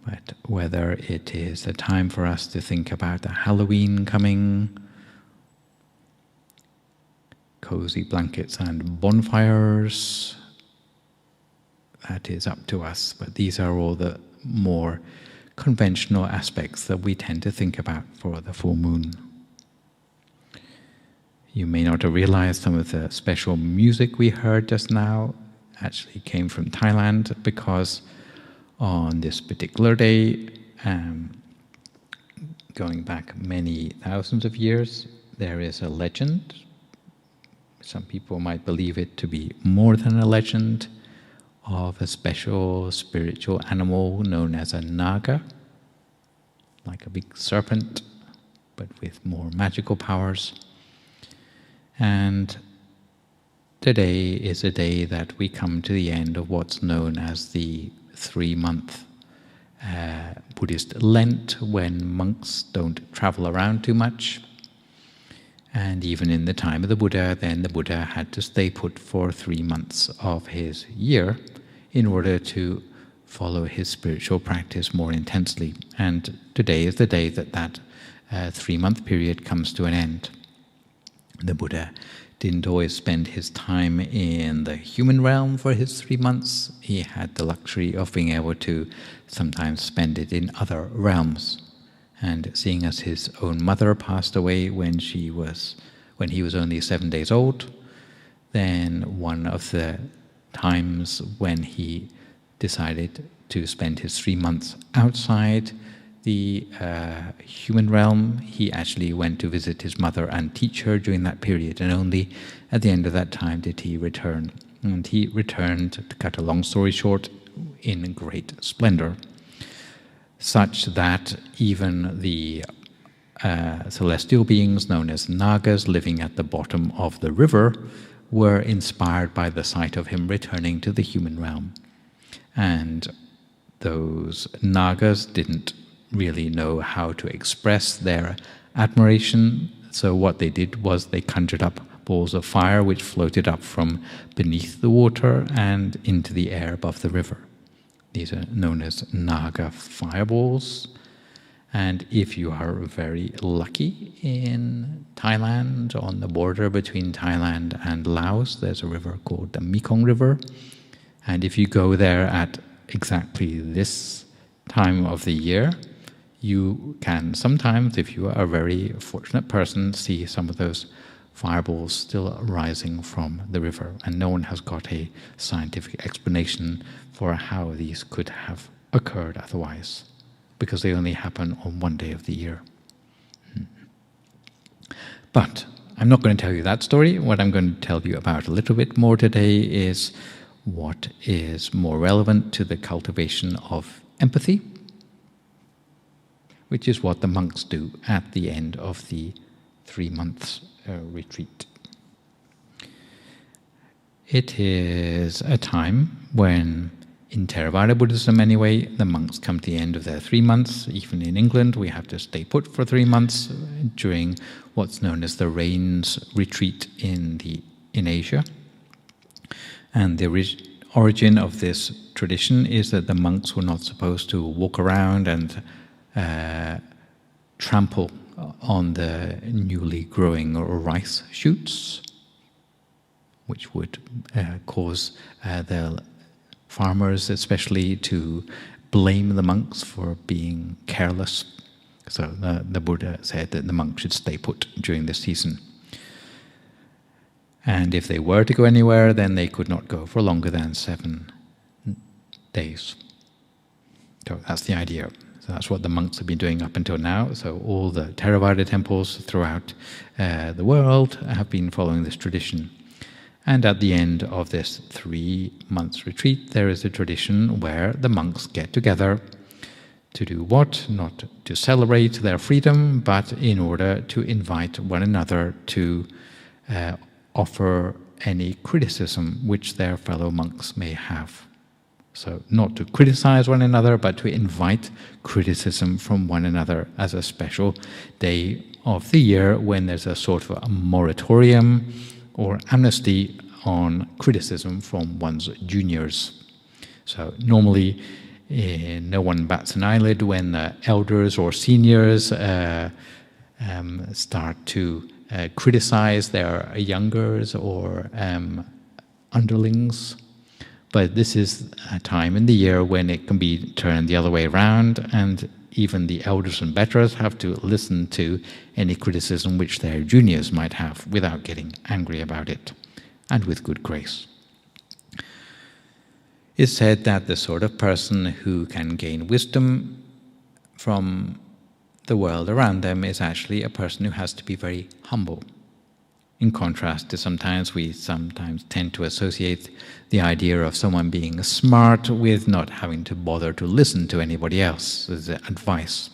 But whether it is a time for us to think about the Halloween coming, cozy blankets and bonfires, that is up to us. But these are all the more conventional aspects that we tend to think about for the full moon. You may not have realized some of the special music we heard just now actually came from Thailand, because on this particular day, going back many thousands of years, there is a legend. Some people might believe it to be more than a legend, of a special spiritual animal known as a naga, like a big serpent, but with more magical powers. And today is a day that we come to the end of what's known as the 3-month Buddhist Lent, when monks don't travel around too much. And even in the time of the Buddha, then the Buddha had to stay put for 3 months of his year in order to follow his spiritual practice more intensely. And today is the day that that 3-month period comes to an end. The Buddha didn't always spend his time in the human realm for his 3 months. He had the luxury of being able to sometimes spend it in other realms. And seeing as his own mother passed away when he was only 7 days old, then one of the times when he decided to spend his 3 months outside the human realm, he actually went to visit his mother and teach her during that period, and only at the end of that time did he return. And he returned, to cut a long story short, in great splendor, such that even the celestial beings known as Nagas living at the bottom of the river were inspired by the sight of him returning to the human realm. And those Nagas didn't really know how to express their admiration, so what they did was they conjured up balls of fire which floated up from beneath the water and into the air above the river. These are known as Naga fireballs. And if you are very lucky in Thailand, on the border between Thailand and Laos, there's a river called the Mekong River. And if you go there at exactly this time of the year, you can sometimes, if you are a very fortunate person, see some of those fireballs still rising from the river. And no one has got a scientific explanation for how these could have occurred otherwise, because they only happen on one day of the year. But I'm not going to tell you that story. What I'm going to tell you about a little bit more today is what is more relevant to the cultivation of empathy, which is what the monks do at the end of the 3 months retreat. It is a time when, in Theravada Buddhism anyway, the monks come to the end of their 3 months. Even in England, we have to stay put for 3 months during what's known as the Rains retreat in Asia. And the origin of this tradition is that the monks were not supposed to walk around and trample on the newly growing rice shoots, which would cause the farmers especially to blame the monks for being careless. So the Buddha said that the monks should stay put during this season. And if they were to go anywhere, then they could not go for longer than 7 days. So that's the idea. So that's what the monks have been doing up until now. So all the Theravada temples throughout the world have been following this tradition. And at the end of this 3 months retreat, there is a tradition where the monks get together to do what? Not to celebrate their freedom, but in order to invite one another to offer any criticism which their fellow monks may have. So not to criticize one another, but to invite criticism from one another as a special day of the year when there's a sort of a moratorium or amnesty on criticism from one's juniors. So normally no one bats an eyelid when the elders or seniors start to criticize their youngers or underlings. But this is a time in the year when it can be turned the other way around, and even the elders and betters have to listen to any criticism which their juniors might have without getting angry about it, and with good grace. It's said that the sort of person who can gain wisdom from the world around them is actually a person who has to be very humble. In contrast to we sometimes tend to associate the idea of someone being smart with not having to bother to listen to anybody else's advice.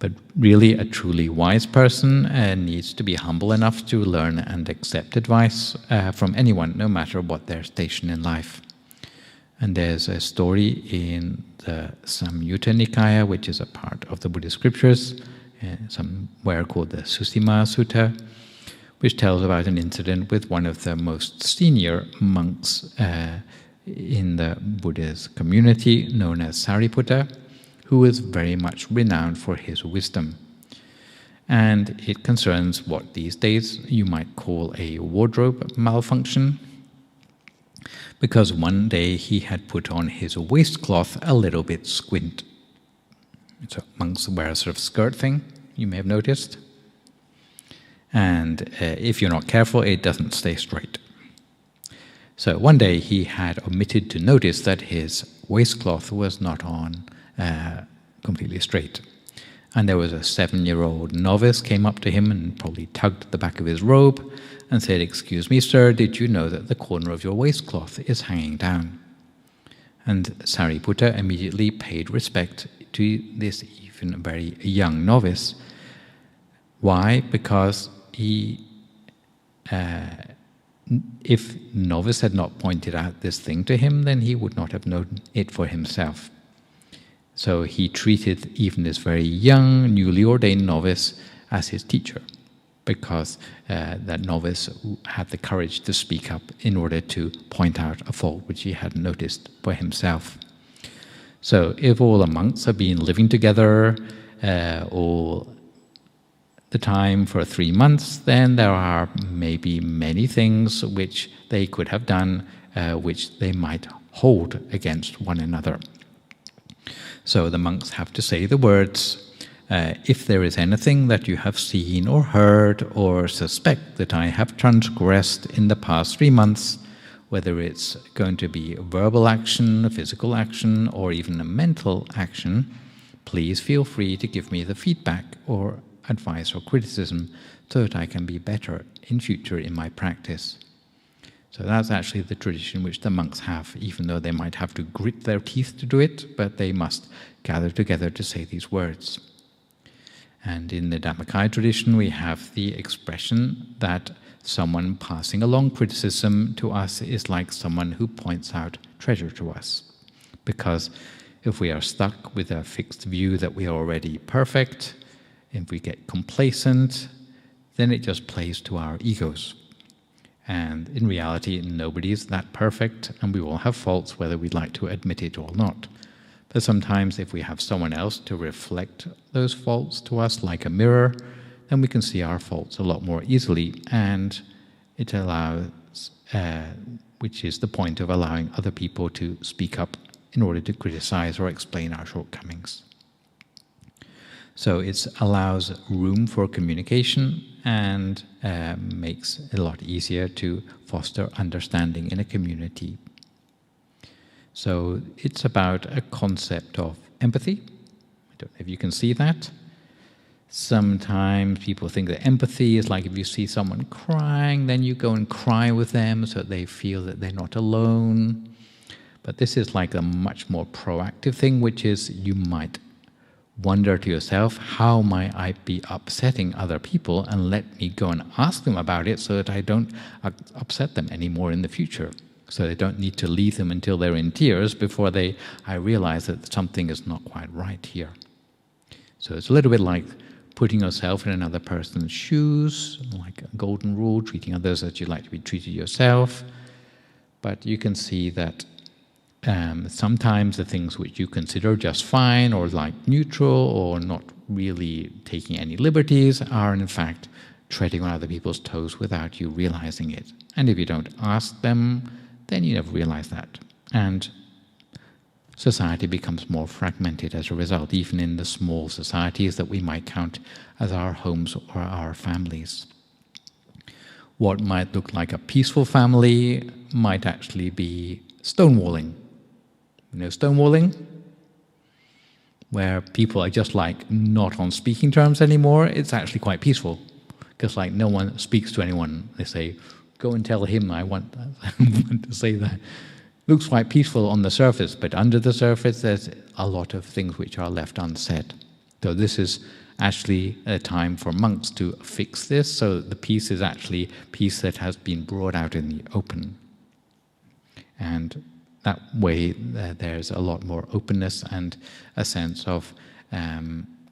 But really, a truly wise person needs to be humble enough to learn and accept advice from anyone, no matter what their station in life. And there's a story in the Samyutta Nikaya, which is a part of the Buddhist scriptures, somewhere called the Susima Sutta, which tells about an incident with one of the most senior monks in the Buddha's community, known as Sariputta, who was very much renowned for his wisdom. And it concerns what these days you might call a wardrobe malfunction, because one day he had put on his waistcloth a little bit squint. So monks wear a sort of skirt thing, you may have noticed. And if you're not careful, it doesn't stay straight. So one day he had omitted to notice that his waistcloth was not on completely straight. And there was a 7-year-old novice came up to him and probably tugged the back of his robe and said, "Excuse me, sir, did you know that the corner of your waistcloth is hanging down?" And Sariputta immediately paid respect to this even very young novice. Why? Because if novice had not pointed out this thing to him, then he would not have known it for himself. So he treated even this very young, newly ordained novice as his teacher, because that novice had the courage to speak up in order to point out a fault which he hadn't noticed for himself. So if all the monks have been living together all the time for 3 months, then there are maybe many things which they could have done which they might hold against one another. So the monks have to say the words, if there is anything that you have seen or heard or suspect that I have transgressed in the past 3 months, whether it's going to be a verbal action, a physical action, or even a mental action, please feel free to give me the feedback or advice or criticism so that I can be better in future in my practice. So that's actually the tradition which the monks have, even though they might have to grit their teeth to do it, but they must gather together to say these words. And in the Dhammakaya tradition, we have the expression that someone passing along criticism to us is like someone who points out treasure to us. Because if we are stuck with a fixed view that we are already perfect, if we get complacent, then it just plays to our egos. And in reality, nobody is that perfect, and we all have faults, whether we'd like to admit it or not. But sometimes if we have someone else to reflect those faults to us like a mirror, then we can see our faults a lot more easily, and it allows, which is the point of allowing other people to speak up in order to criticize or explain our shortcomings. So it allows room for communication and makes it a lot easier to foster understanding in a community. So it's about a concept of empathy. I don't know if you can see that. Sometimes people think that empathy is like if you see someone crying, then you go and cry with them so that they feel that they're not alone. But this is like a much more proactive thing, which is you might wonder to yourself, how might I be upsetting other people, and let me go and ask them about it so that I don't upset them anymore in the future. So they don't need to leave them until they're in tears before I realize that something is not quite right here. So it's a little bit like putting yourself in another person's shoes, like a golden rule, treating others as you'd like to be treated yourself. But you can see that sometimes the things which you consider just fine or like neutral or not really taking any liberties are in fact treading on other people's toes without you realizing it. And if you don't ask them, then you never realize that. And society becomes more fragmented as a result, even in the small societies that we might count as our homes or our families. What might look like a peaceful family might actually be stonewalling. You know stonewalling? Where people are just like not on speaking terms anymore. It's actually quite peaceful, because like no one speaks to anyone. They say, go and tell him I want to say that. Looks quite peaceful on the surface, but under the surface there's a lot of things which are left unsaid. So this is actually a time for monks to fix this, so the peace is actually peace that has been brought out in the open. And that way there's a lot more openness and a sense of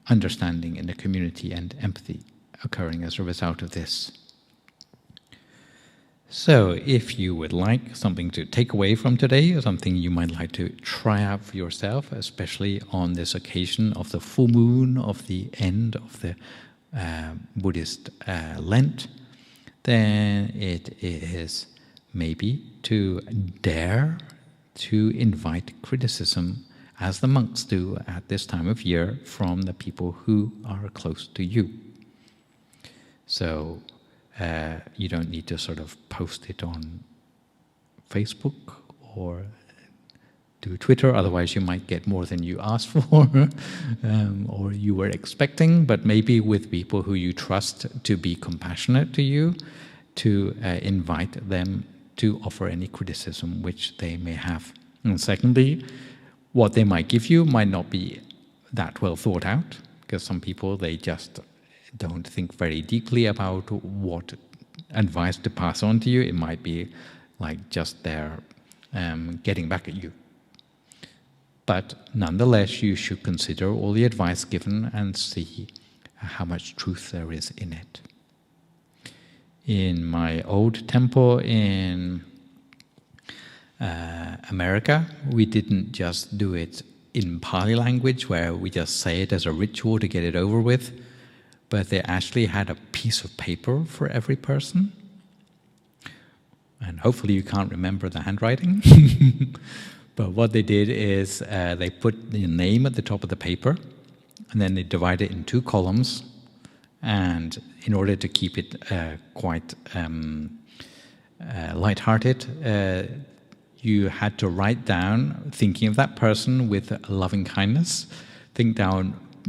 understanding in the community and empathy occurring as a result of this. So if you would like something to take away from today, or something you might like to try out for yourself, especially on this occasion of the full moon of the end of the Buddhist Lent, then it is maybe to dare to invite criticism, as the monks do at this time of year, from the people who are close to you. So you don't need to sort of post it on Facebook or do Twitter, otherwise you might get more than you asked for or you were expecting, but maybe with people who you trust to be compassionate to you, to invite them to offer any criticism which they may have. And secondly, what they might give you might not be that well thought out, because some people, they just don't think very deeply about what advice to pass on to you. It might be like just their getting back at you. But nonetheless, you should consider all the advice given and see how much truth there is in it. In my old temple in America, we didn't just do it in Pali language, where we just say it as a ritual to get it over with, but they actually had a piece of paper for every person. And hopefully you can't remember the handwriting. But what they did is they put the name at the top of the paper, and then they divide it in 2 columns. And in order to keep it quite light-hearted, you had to write down, thinking of that person with loving kindness,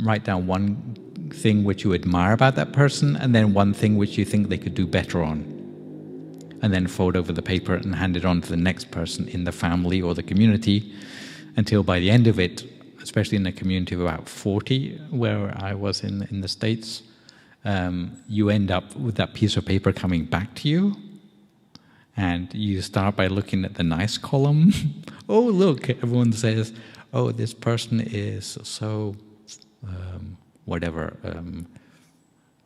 write down one thing which you admire about that person, and then one thing which you think they could do better on. And then fold over the paper and hand it on to the next person in the family or the community, until by the end of it, especially in a community of about 40, where I was in the States, you end up with that piece of paper coming back to you. And you start by looking at the nice column. Oh, look, everyone says, oh, this person is so,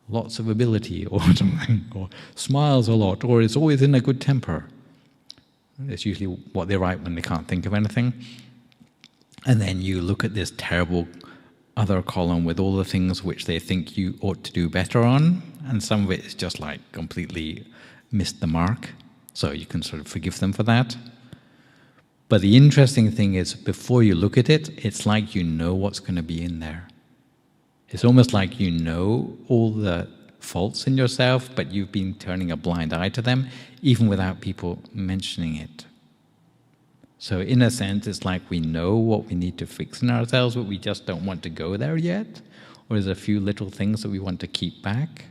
lots of ability or something, or smiles a lot, or is always in a good temper. It's usually what they write when they can't think of anything. And then you look at this terrible other column with all the things which they think you ought to do better on, and some of it is just like completely missed the mark. So you can sort of forgive them for that. But the interesting thing is, before you look at it, it's like you know what's going to be in there. It's almost like you know all the faults in yourself, but you've been turning a blind eye to them, even without people mentioning it. So in a sense, it's like we know what we need to fix in ourselves, but we just don't want to go there yet. Or there's a few little things that we want to keep back.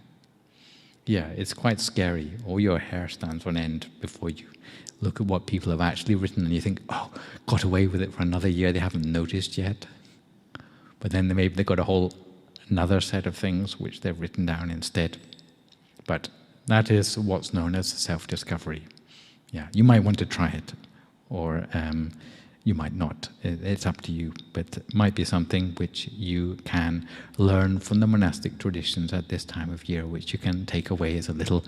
Yeah, it's quite scary. All your hair stands on end before you look at what people have actually written, and you think, oh, got away with it for another year, they haven't noticed yet. But then maybe they've got another set of things which they've written down instead. But that is what's known as self-discovery. Yeah, you might want to try it, or you might not. It's up to you. But it might be something which you can learn from the monastic traditions at this time of year, which you can take away as a little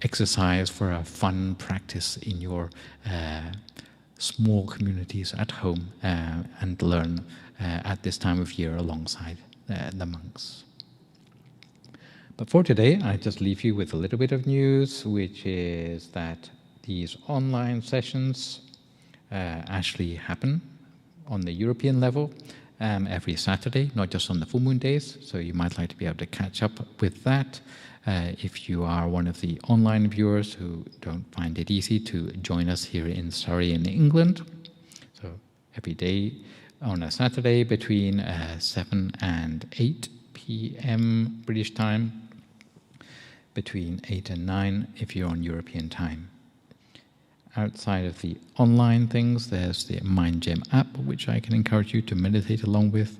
exercise for a fun practice in your small communities at home, and learn at this time of year alongside the monks. But for today, I just leave you with a little bit of news, which is that these online sessions actually happen on the European level every Saturday, not just on the full moon days. So you might like to be able to catch up with that if you are one of the online viewers who don't find it easy to join us here in Surrey in England. So every day on a Saturday between 7 and 8 p.m. British time, between 8 and 9 if you're on European time. Outside of the online things, there's the MindGem app, which I can encourage you to meditate along with.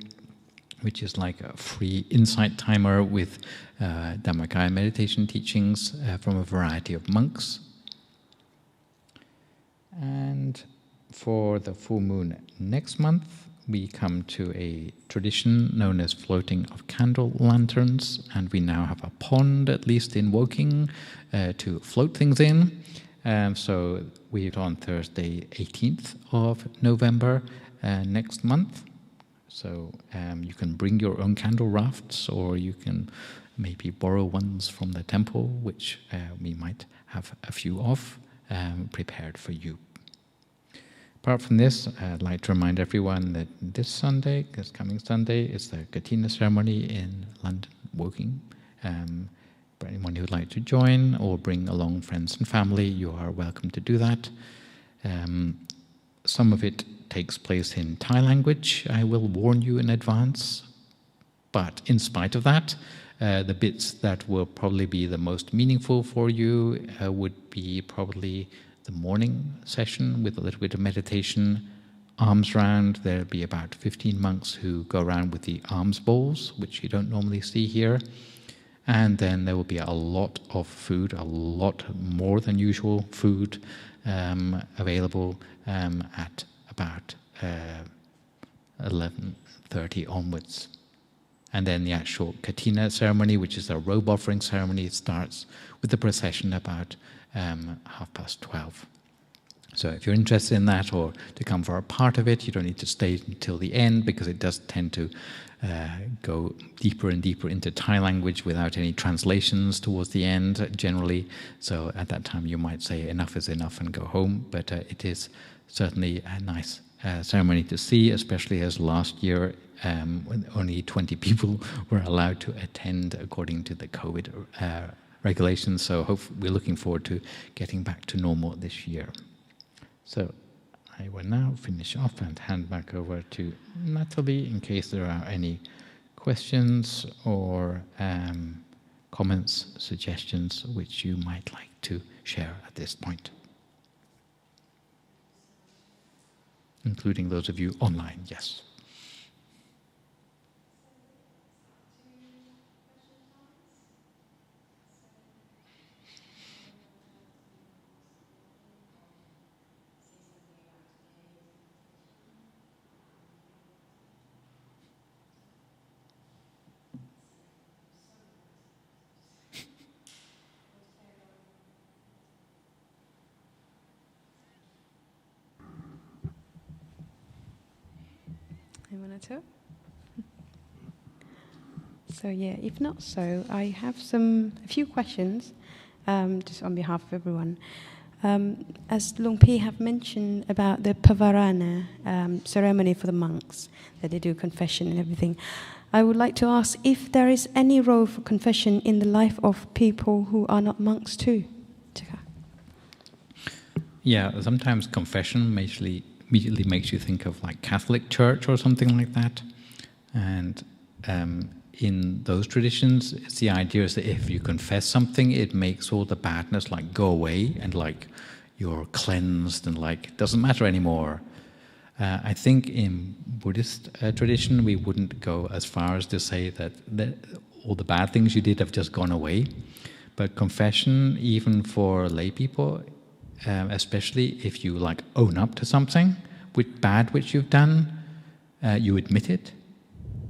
which is like a free insight timer with Dhammakaya meditation teachings from a variety of monks. And for the full moon next month, we come to a tradition known as floating of candle lanterns, and we now have a pond, at least in Woking, to float things in. So we're on Thursday, 18th of November next month. So you can bring your own candle rafts, or you can maybe borrow ones from the temple, which we might have a few of prepared for you. Apart from this, I'd like to remind everyone that this coming Sunday, is the Katina Ceremony in London, Woking. For anyone who would like to join or bring along friends and family, you are welcome to do that. Some of it takes place in Thai language, I will warn you in advance. But in spite of that, the bits that will probably be the most meaningful for you would be probably the morning session with a little bit of meditation, arms round. There'll be about 15 monks who go around with the alms bowls, which you don't normally see here. And then there will be a lot of food, a lot more than usual food available at about 11:30 onwards. And then the actual Katina ceremony, which is a robe offering ceremony, starts with the procession about 12:30. So if you're interested in that, or to come for a part of it, you don't need to stay until the end, because it does tend to go deeper and deeper into Thai language without any translations towards the end, generally. So at that time you might say enough is enough and go home, but it is certainly a nice ceremony to see, especially as last year when only 20 people were allowed to attend according to the COVID regulations. So we're looking forward to getting back to normal this year. So I will now finish off and hand back over to Natalie in case there are any questions or comments, suggestions which you might like to share at this point, including those of you online. Yes. Anyone at all? So yeah, if not so, I have a few questions, just on behalf of everyone. As Luang Pi have mentioned about the Pavarana ceremony for the monks, that they do confession and everything, I would like to ask if there is any role for confession in the life of people who are not monks too. Yeah, sometimes confession immediately makes you think of like Catholic Church or something like that. And in those traditions, it's the idea is that if you confess something, it makes all the badness like go away, and like you're cleansed, and like it doesn't matter anymore. I think in Buddhist tradition, we wouldn't go as far as to say that all the bad things you did have just gone away. But confession, even for lay people, especially if you like own up to something which you've done, you admit it.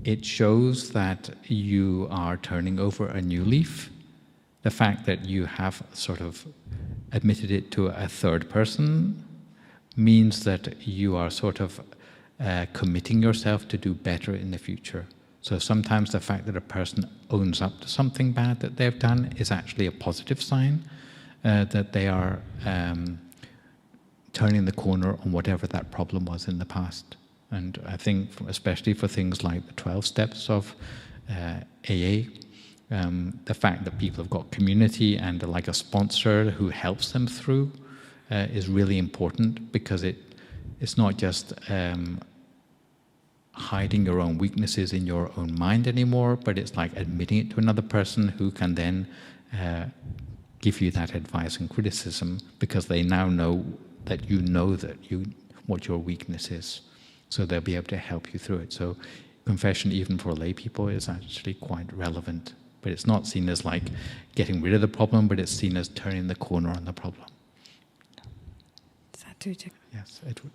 It shows that you are turning over a new leaf. The fact that you have sort of admitted it to a third person means that you are sort of committing yourself to do better in the future. So sometimes the fact that a person owns up to something bad that they've done is actually a positive sign that they are turning the corner on whatever that problem was in the past. And I think, especially for things like the 12 steps of AA, the fact that people have got community and like a sponsor who helps them through is really important, because it's not just hiding your own weaknesses in your own mind anymore, but it's like admitting it to another person who can then give you that advice and criticism, because they now know that what your weakness is. So they'll be able to help you through it. So confession, even for lay people, is actually quite relevant. But it's not seen as like getting rid of the problem, but it's seen as turning the corner on the problem. Yes, Edward.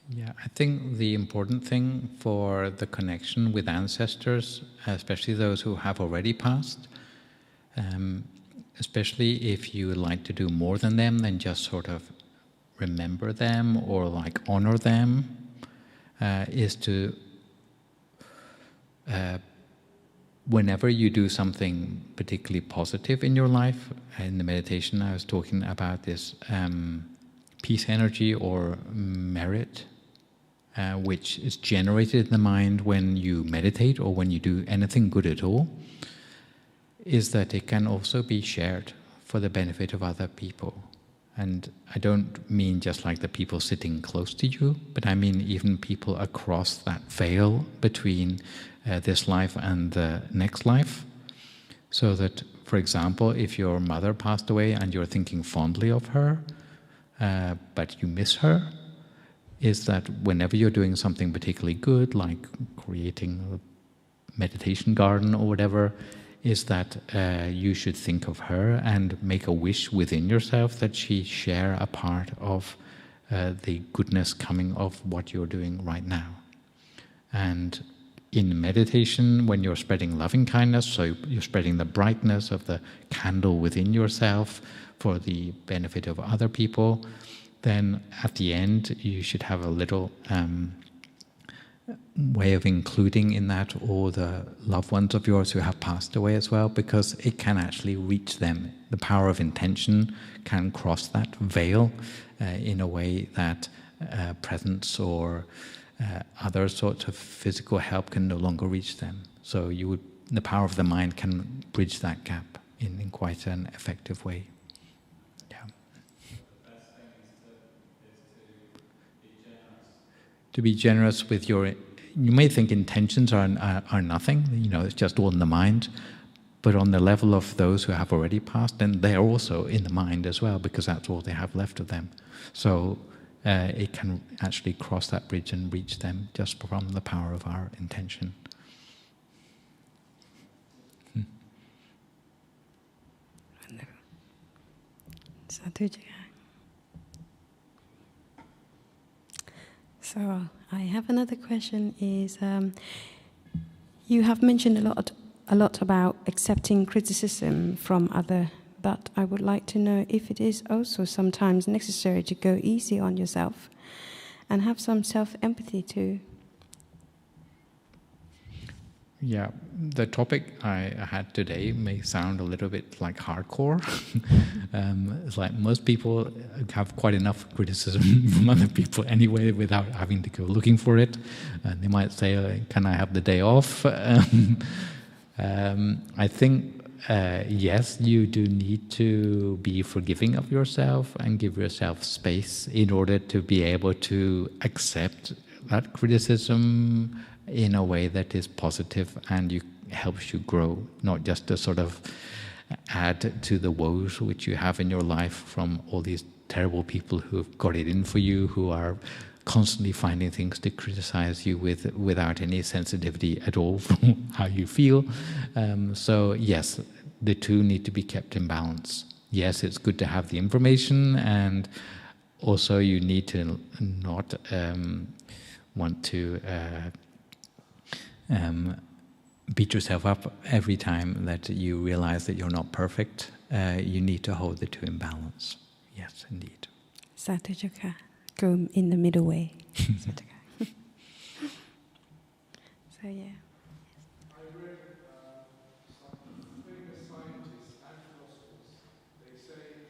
Yeah, I think the important thing for the connection with ancestors, especially those who have already passed, especially if you would like to do more than them than just sort of remember them or like honor them, is to, whenever you do something particularly positive in your life, in the meditation I was talking about this peace energy or merit, which is generated in the mind when you meditate or when you do anything good at all, is that it can also be shared for the benefit of other people. And I don't mean just like the people sitting close to you, but I mean even people across that veil between this life and the next life. So that, for example, if your mother passed away and you're thinking fondly of her, but you miss her, is that whenever you're doing something particularly good, like creating a meditation garden or whatever, is that you should think of her and make a wish within yourself that she share a part of the goodness coming of what you're doing right now. And in meditation, when you're spreading loving kindness, so you're spreading the brightness of the candle within yourself for the benefit of other people, then at the end you should have a little way of including in that all the loved ones of yours who have passed away as well, because it can actually reach them. The power of intention can cross that veil in a way that presence or other sorts of physical help can no longer reach them. So the power of the mind can bridge that gap in quite an effective way. To be generous with your, you may think intentions are nothing, it's just all in the mind, but on the level of those who have already passed, then they are also in the mind as well, because that's all they have left of them. So it can actually cross that bridge and reach them just from the power of our intention. So I have another question. Is you have mentioned a lot about accepting criticism from others, but I would like to know if it is also sometimes necessary to go easy on yourself and have some self-empathy too. Yeah, the topic I had today may sound a little bit like hardcore. It's like most people have quite enough criticism from other people anyway without having to go looking for it. And they might say, can I have the day off? I think, yes, you do need to be forgiving of yourself and give yourself space in order to be able to accept that criticism in a way that is positive and helps you grow, not just to sort of add to the woes which you have in your life from all these terrible people who have got it in for you, who are constantly finding things to criticize you with without any sensitivity at all from how you feel. So yes, the two need to be kept in balance. Yes, it's good to have the information, and also you need to not want to beat yourself up every time that you realize that you're not perfect. You need to hold the two in balance. Yes, indeed. Sadhu Chaka. Go in the middle way. So yeah. I read some famous scientists and philosophers. They say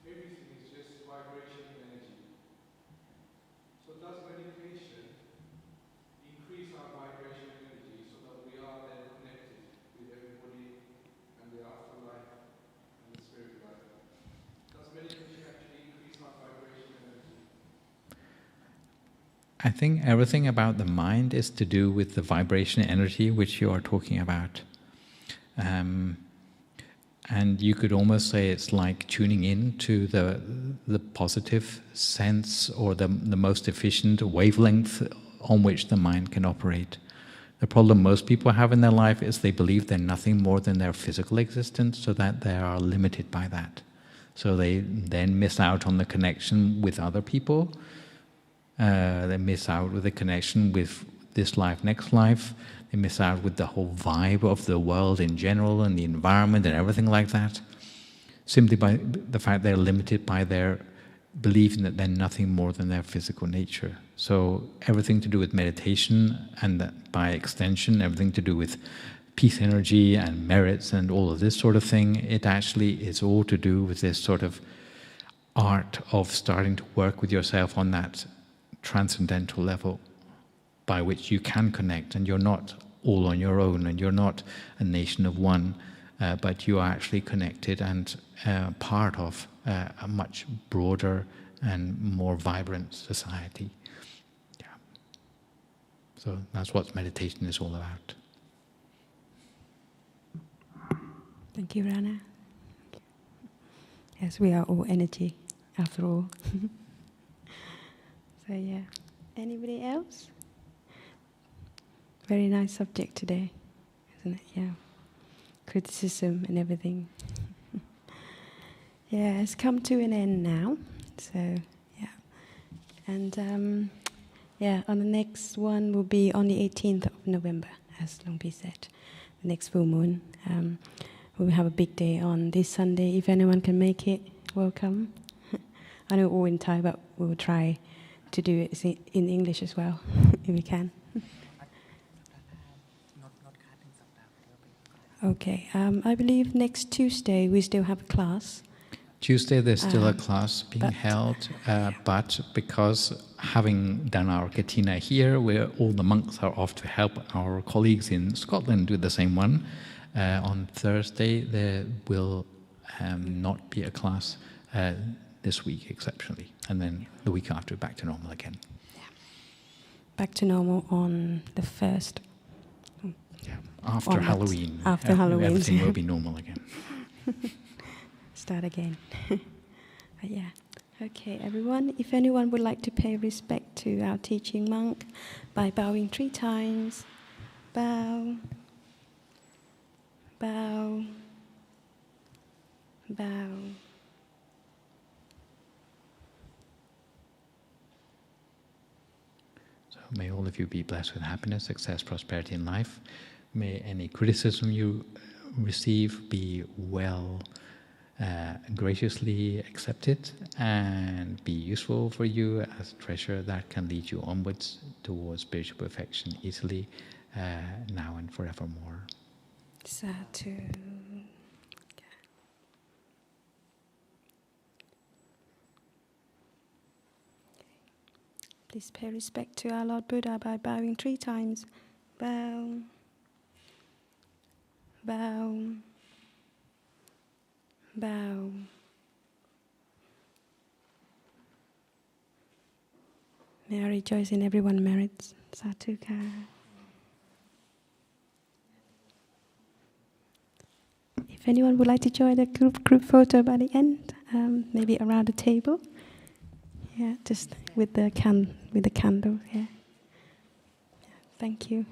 everything is just vibration and energy. So does meditation increase our vibration and energy so that we are then connected with everybody and the afterlife and the spirit life? Does meditation actually increase our vibration and energy? I think everything about the mind is to do with the vibration energy which you are talking about. And you could almost say it's like tuning in to the positive sense, or the most efficient wavelength on which the mind can operate. The problem most people have in their life is they believe they're nothing more than their physical existence, so that they are limited by that. So they then miss out on the connection with other people. They miss out with the connection with this life, next life. They miss out with the whole vibe of the world in general and the environment and everything like that, simply by the fact they're limited by their believing that they're nothing more than their physical nature. So everything to do with meditation, and that by extension everything to do with peace energy and merits and all of this sort of thing, it actually is all to do with this sort of art of starting to work with yourself on that transcendental level by which you can connect, and you're not all on your own, and you're not a nation of one, but you are actually connected and part of a much broader and more vibrant society. Yeah. So that's what meditation is all about. Thank you, Rana. Yes, we are all energy, after all. So yeah, anybody else? Very nice subject today, isn't it? Yeah, criticism and everything. Yeah, it's come to an end now. So yeah, and yeah, on the next one will be on the 18th of November, as Longpi said, the next full moon. We'll have a big day on this Sunday. If anyone can make it, welcome. I know all in Thai, but we'll try to do it in English as well, if we can. Okay, I believe next Tuesday we still have a class. Tuesday there's still a class being held, but because having done our Katina here, where all the monks are off to help our colleagues in Scotland do the same one, on Thursday there will not be a class this week, exceptionally, and then the week after back to normal again. Yeah. Back to normal on the 1st. Yeah, after Halloween. After Halloween. Everything will be normal again. Start again. But yeah. Okay, everyone. If anyone would like to pay respect to our teaching monk by bowing 3 times. Bow. Bow. Bow. May all of you be blessed with happiness, success, prosperity in life. May any criticism you receive be well, graciously accepted and be useful for you as a treasure that can lead you onwards towards spiritual perfection easily, now and forevermore. Sadhu. Please pay respect to our Lord Buddha by bowing 3 times. Bow. Bow. Bow. May I rejoice in everyone's merits. Sadhuka. If anyone would like to join the group photo by the end, maybe around the table. Yeah, just with the candle. Yeah. Thank you.